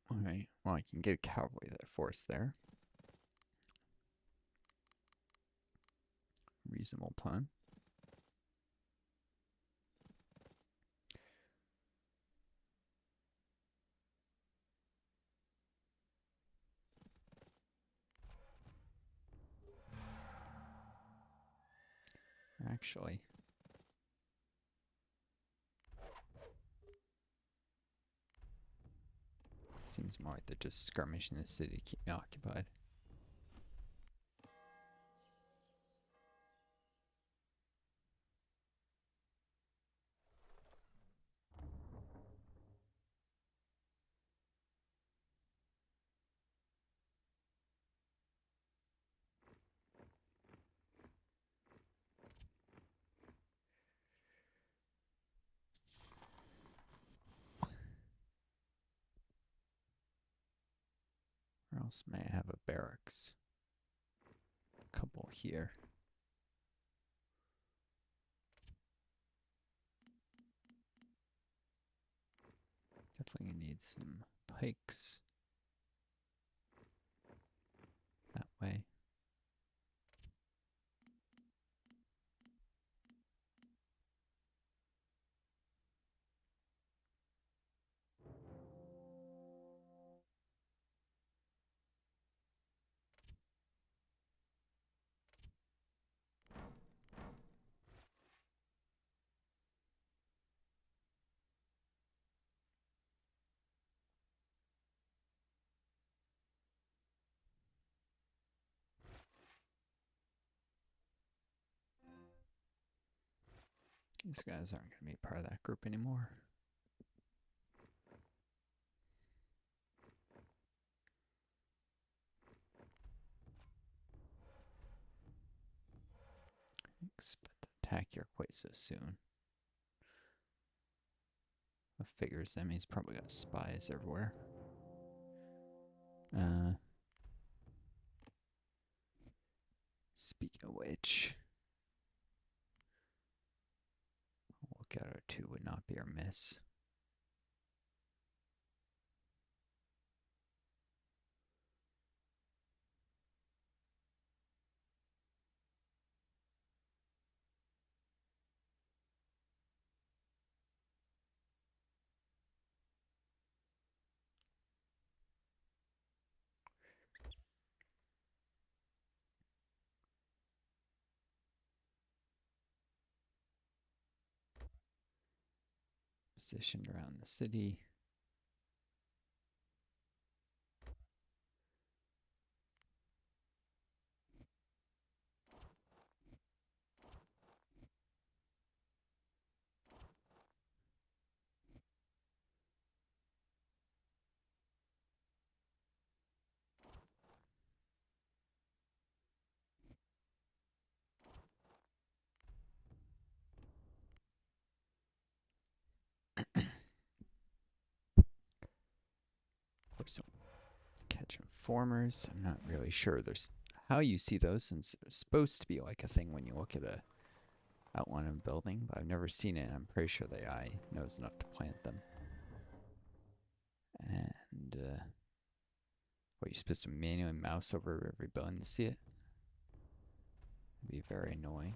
Alright, well, I can get a cavalry that force there. reasonable time. Actually, seems more like they're just skirmishing the city to keep me occupied. Where else may I have a barracks? A couple here. Definitely need some pikes that way. These guys aren't going to be part of that group anymore. Expect to attack here quite so soon. I figures that means probably got spies everywhere. Speaking of which, lookout or two would not be amiss. Positioned around the city. Of course, catch informers. I'm not really sure there's how you see those, since it's supposed to be like a thing when you look at a outline of a building, but I've never seen it. I'm pretty sure the AI knows enough to plant them. And what, you're supposed to manually mouse over every building to see it? It'd be very annoying.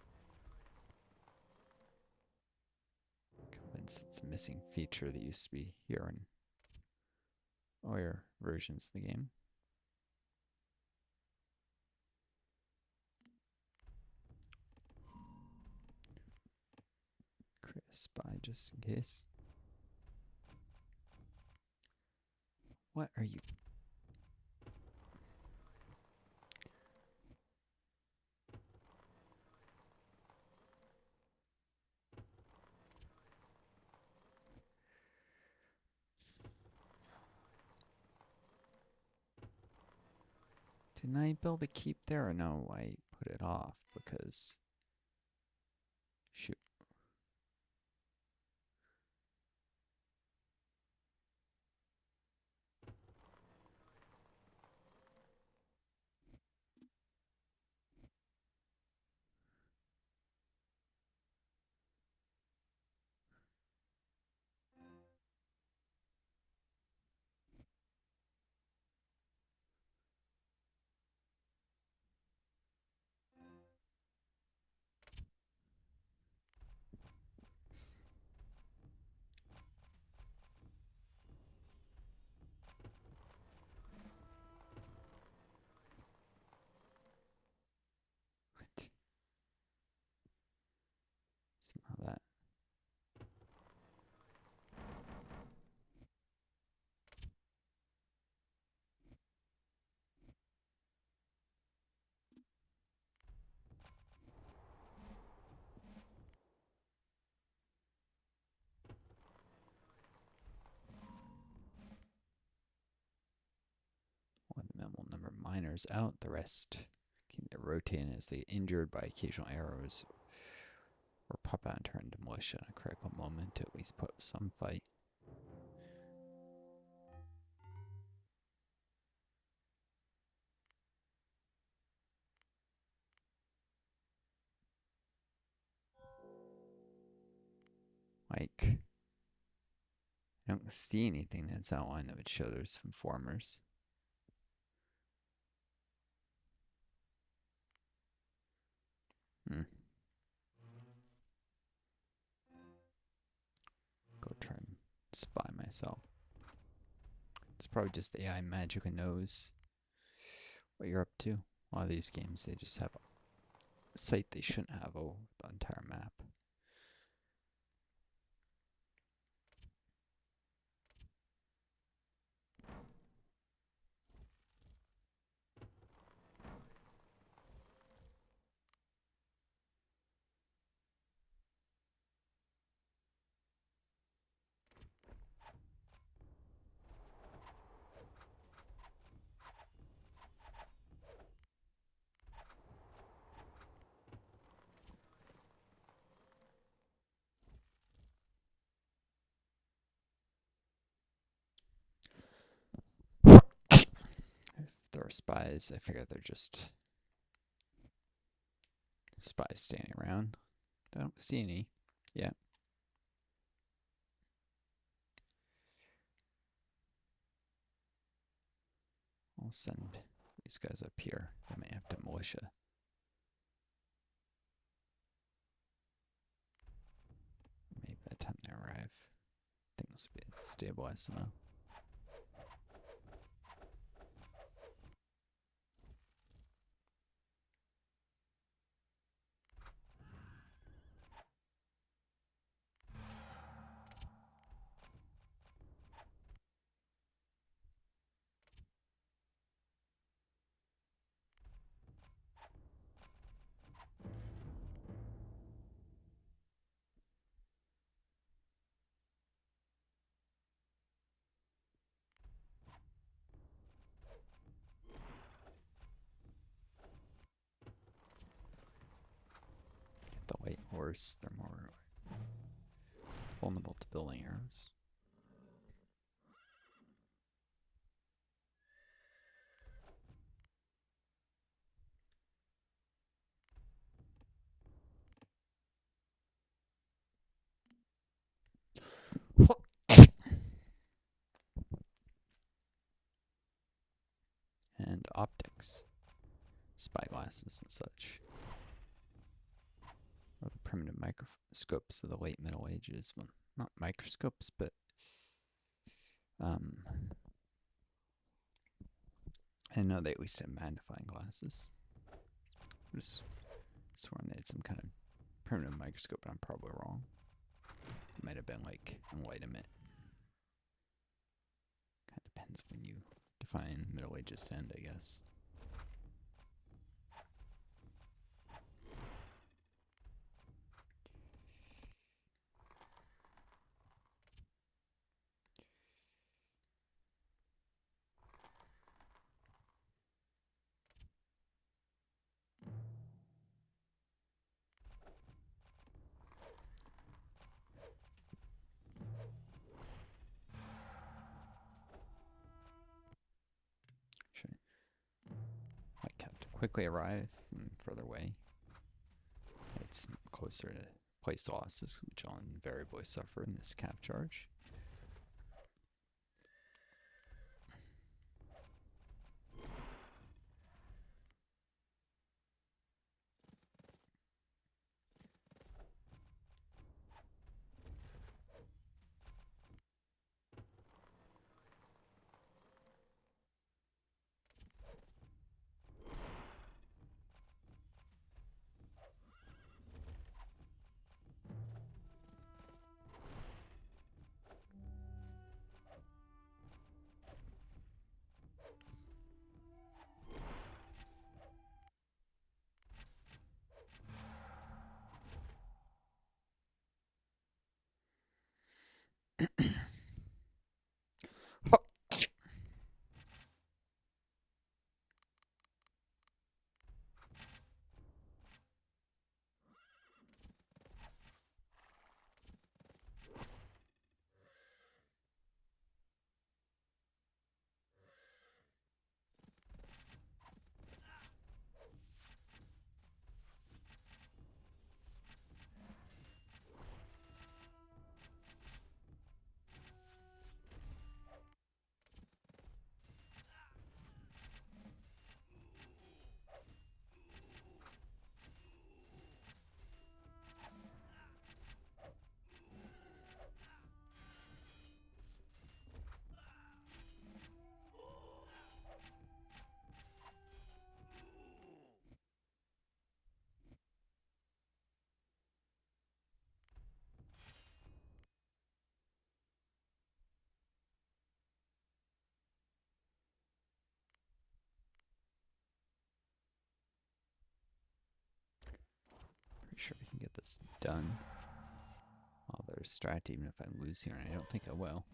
Convinced it's a missing feature that used to be here in earlier versions of the game. Create a spy just in case. What are you? Didn't I build a keep there, or no? I put it off because shoot. minimal number of miners out. The rest keep rotating as they get injured by occasional arrows or pop out and turn into militia in a critical moment to at least put up some fight. Like, I don't see anything that's outlined that would show there's informers. Go try and spy myself. It's probably just the AI magic and knows what you're up to. A lot of these games, they just have a site they shouldn't have over the entire map. If there are spies, I figure they're just spies standing around. I don't see any yet. I'll send these guys up here. They may have to militia. Maybe by the time they arrive, things will be stabilized somehow. The white horse, they're more vulnerable to building arrows. And optics, spyglasses and such. Or the primitive microscopes of the late Middle Ages. Well, not microscopes, but I know they at least had magnifying glasses. I just sworn they had some kind of primitive microscope, but I'm probably wrong. It might have been like enlightenment. Kind of depends when you define Middle Ages to end, I guess. Might have to quickly arrive from further away. It's closer to place losses, which I'll invariably suffer in this cap charge. that's done. All their strat, even if I lose here, and I don't think I will.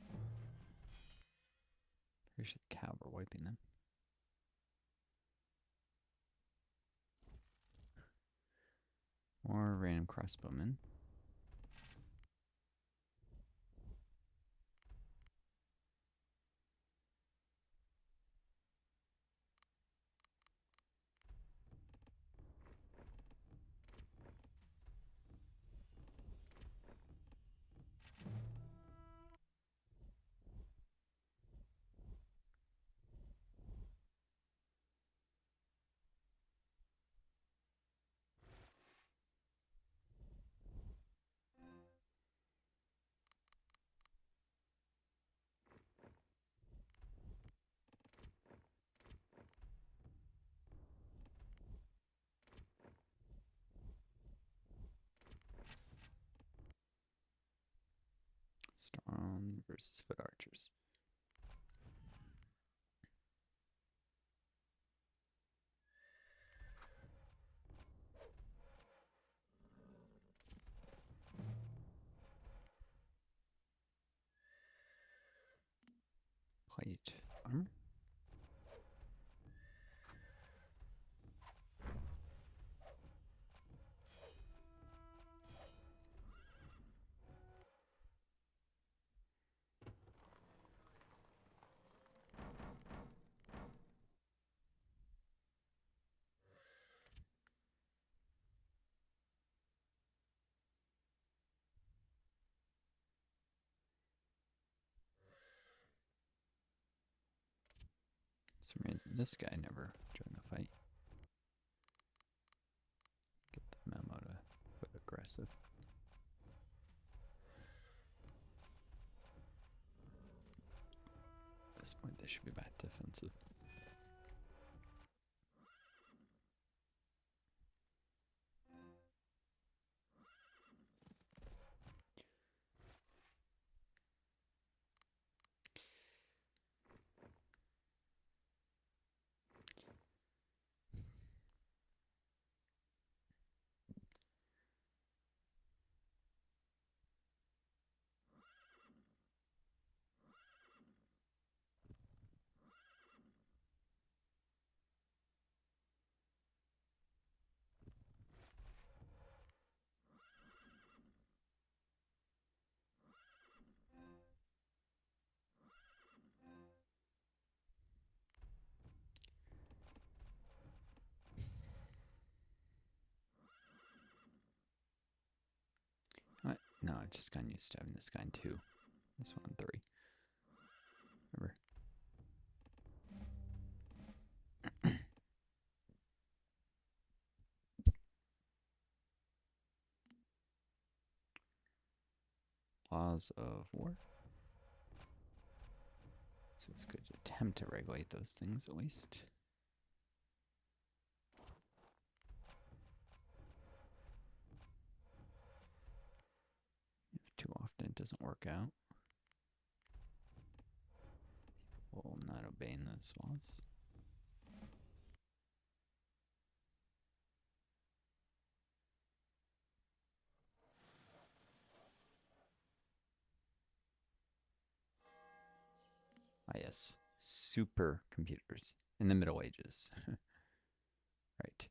Here's the cavalry wiping them. More random crossbowmen. Strong versus foot archers. Plate armor. For some reason, this guy never joined the fight. Get the memo to put aggressive. At this point, they should be back defensive. What? No, I've just gotten used to having this guy in 2. This one in 3. Remember? Laws of war. So it's good to attempt to regulate those things at least. If too often it doesn't work out, people not obeying those laws. Ah, yes. Supercomputers in the Middle Ages. Right.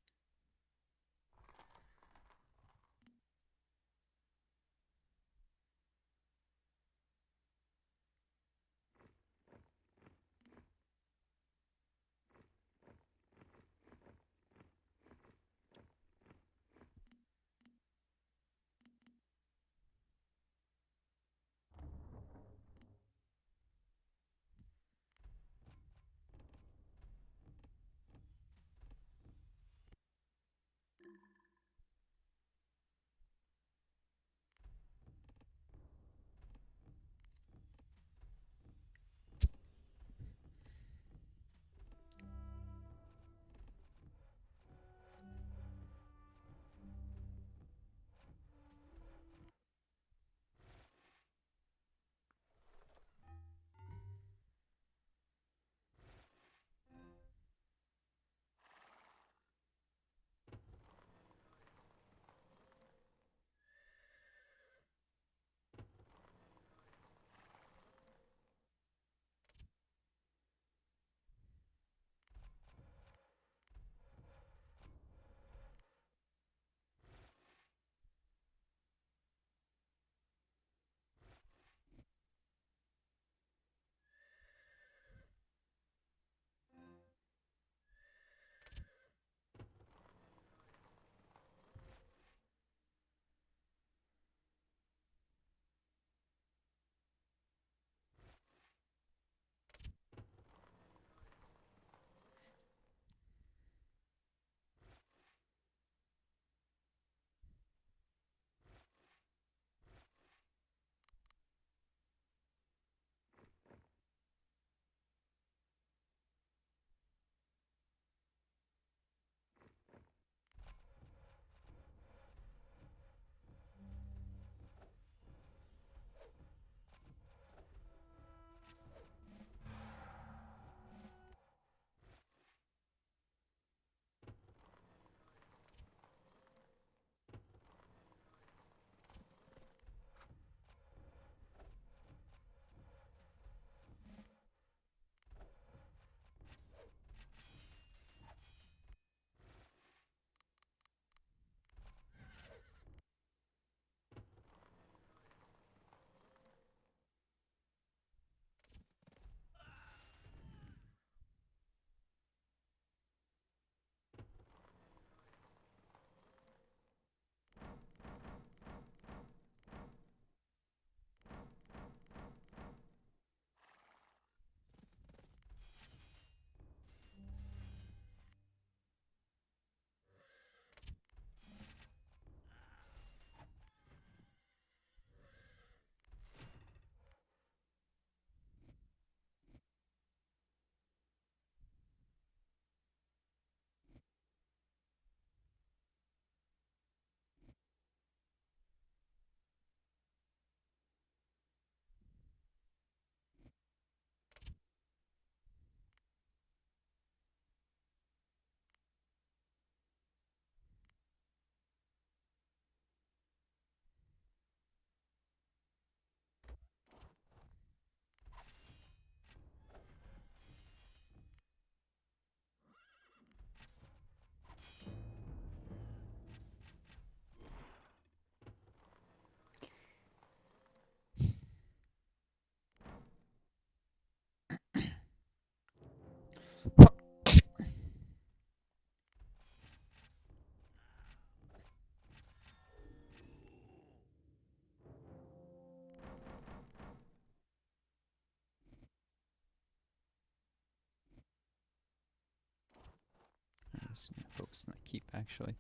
just gonna focus on the keep actually.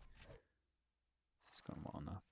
This is going well enough.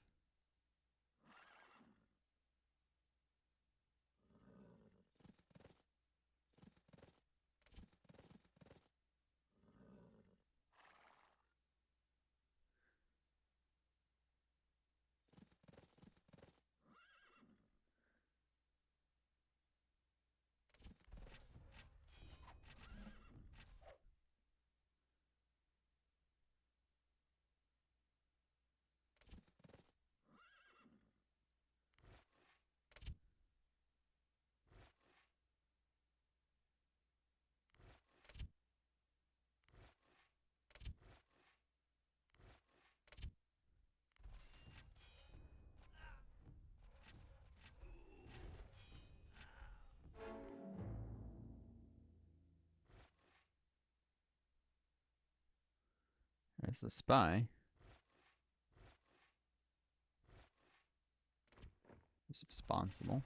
There's the spy. He's responsible.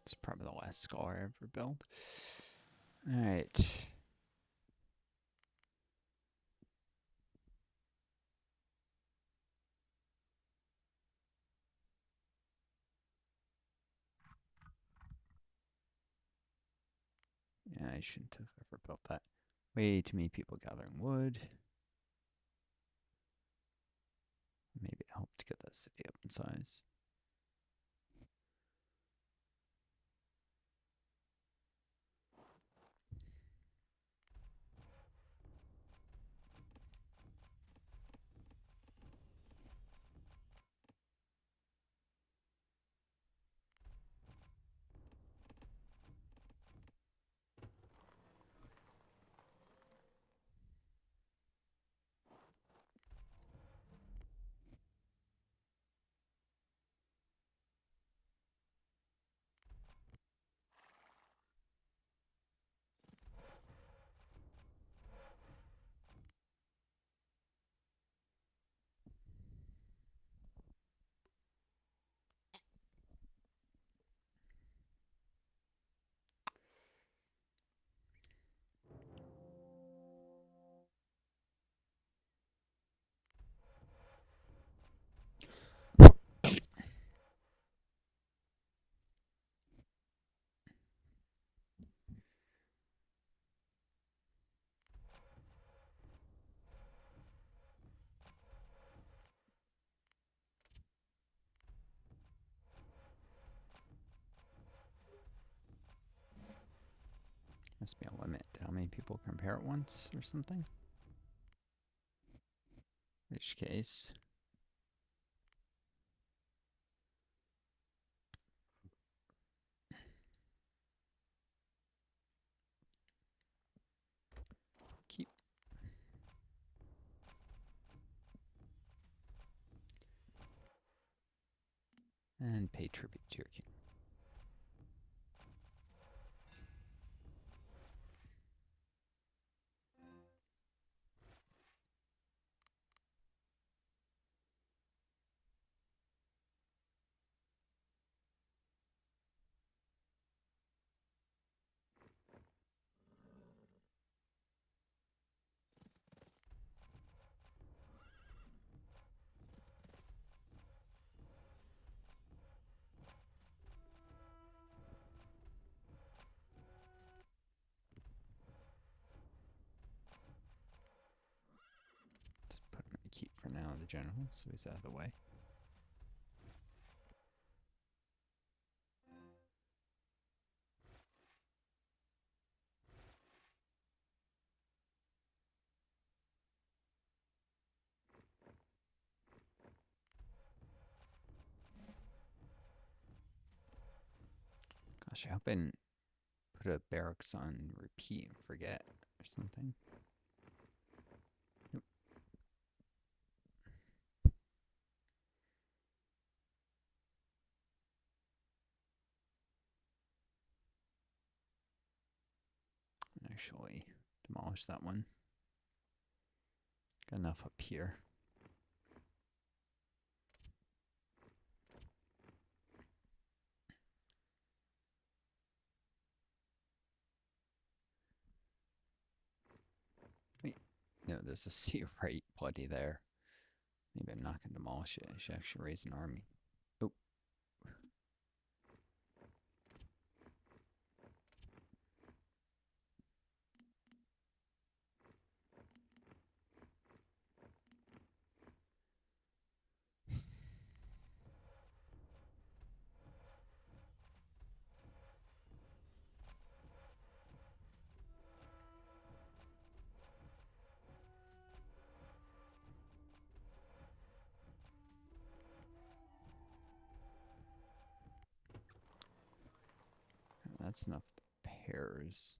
It's probably the last scar I ever built. Alright. Yeah, I shouldn't have ever built that. Way too many people gathering wood. Maybe it helped to get that city up in size. Must be a limit to how many people can repair at once or something. In which case, keep. And pay tribute to your king. the general, so he's out of the way. Gosh, I hope I didn't put a barracks on repeat and forget or something. Nope. Actually, demolish that one. Got enough up here. Wait, no, there's a sea right bloody there. Maybe I'm not gonna demolish it. I should actually raise an army. Oh. That's enough pairs.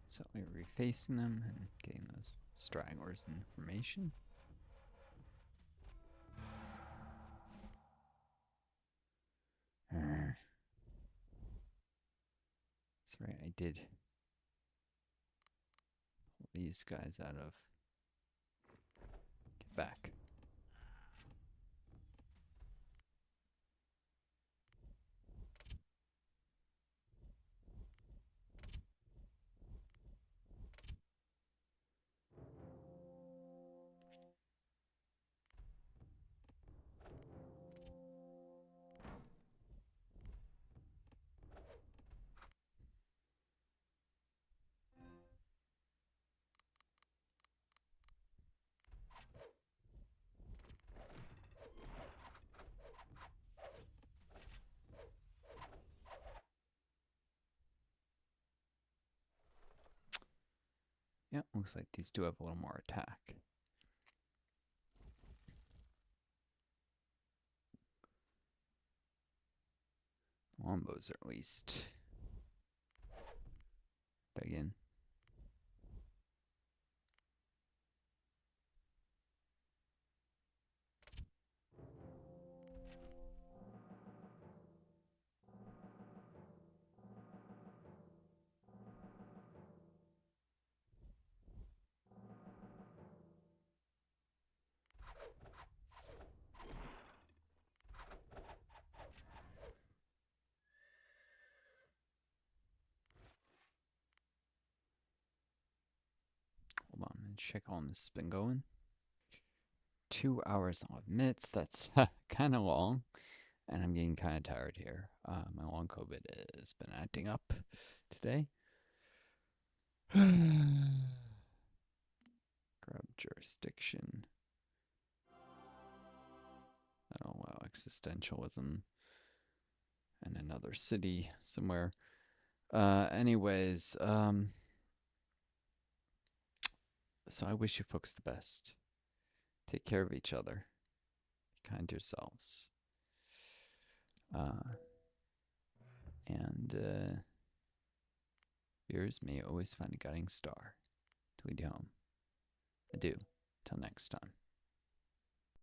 So we're refacing them and getting those stragglers in formation. That's right, I did pull these guys out of. Get back. Yeah, looks like these do have a little more attack. Longbows are at least big in. check how long this has been going. 2 hours, I'll admit, that's kind of long. And I'm getting kind of tired here. My long COVID has been acting up today. Grab jurisdiction. Oh wow, existentialism. And another city somewhere. Anyways, so I wish you folks the best. Take care of each other. Be kind to yourselves. And viewers may always find a guiding star to lead you home. Adieu. Till next time.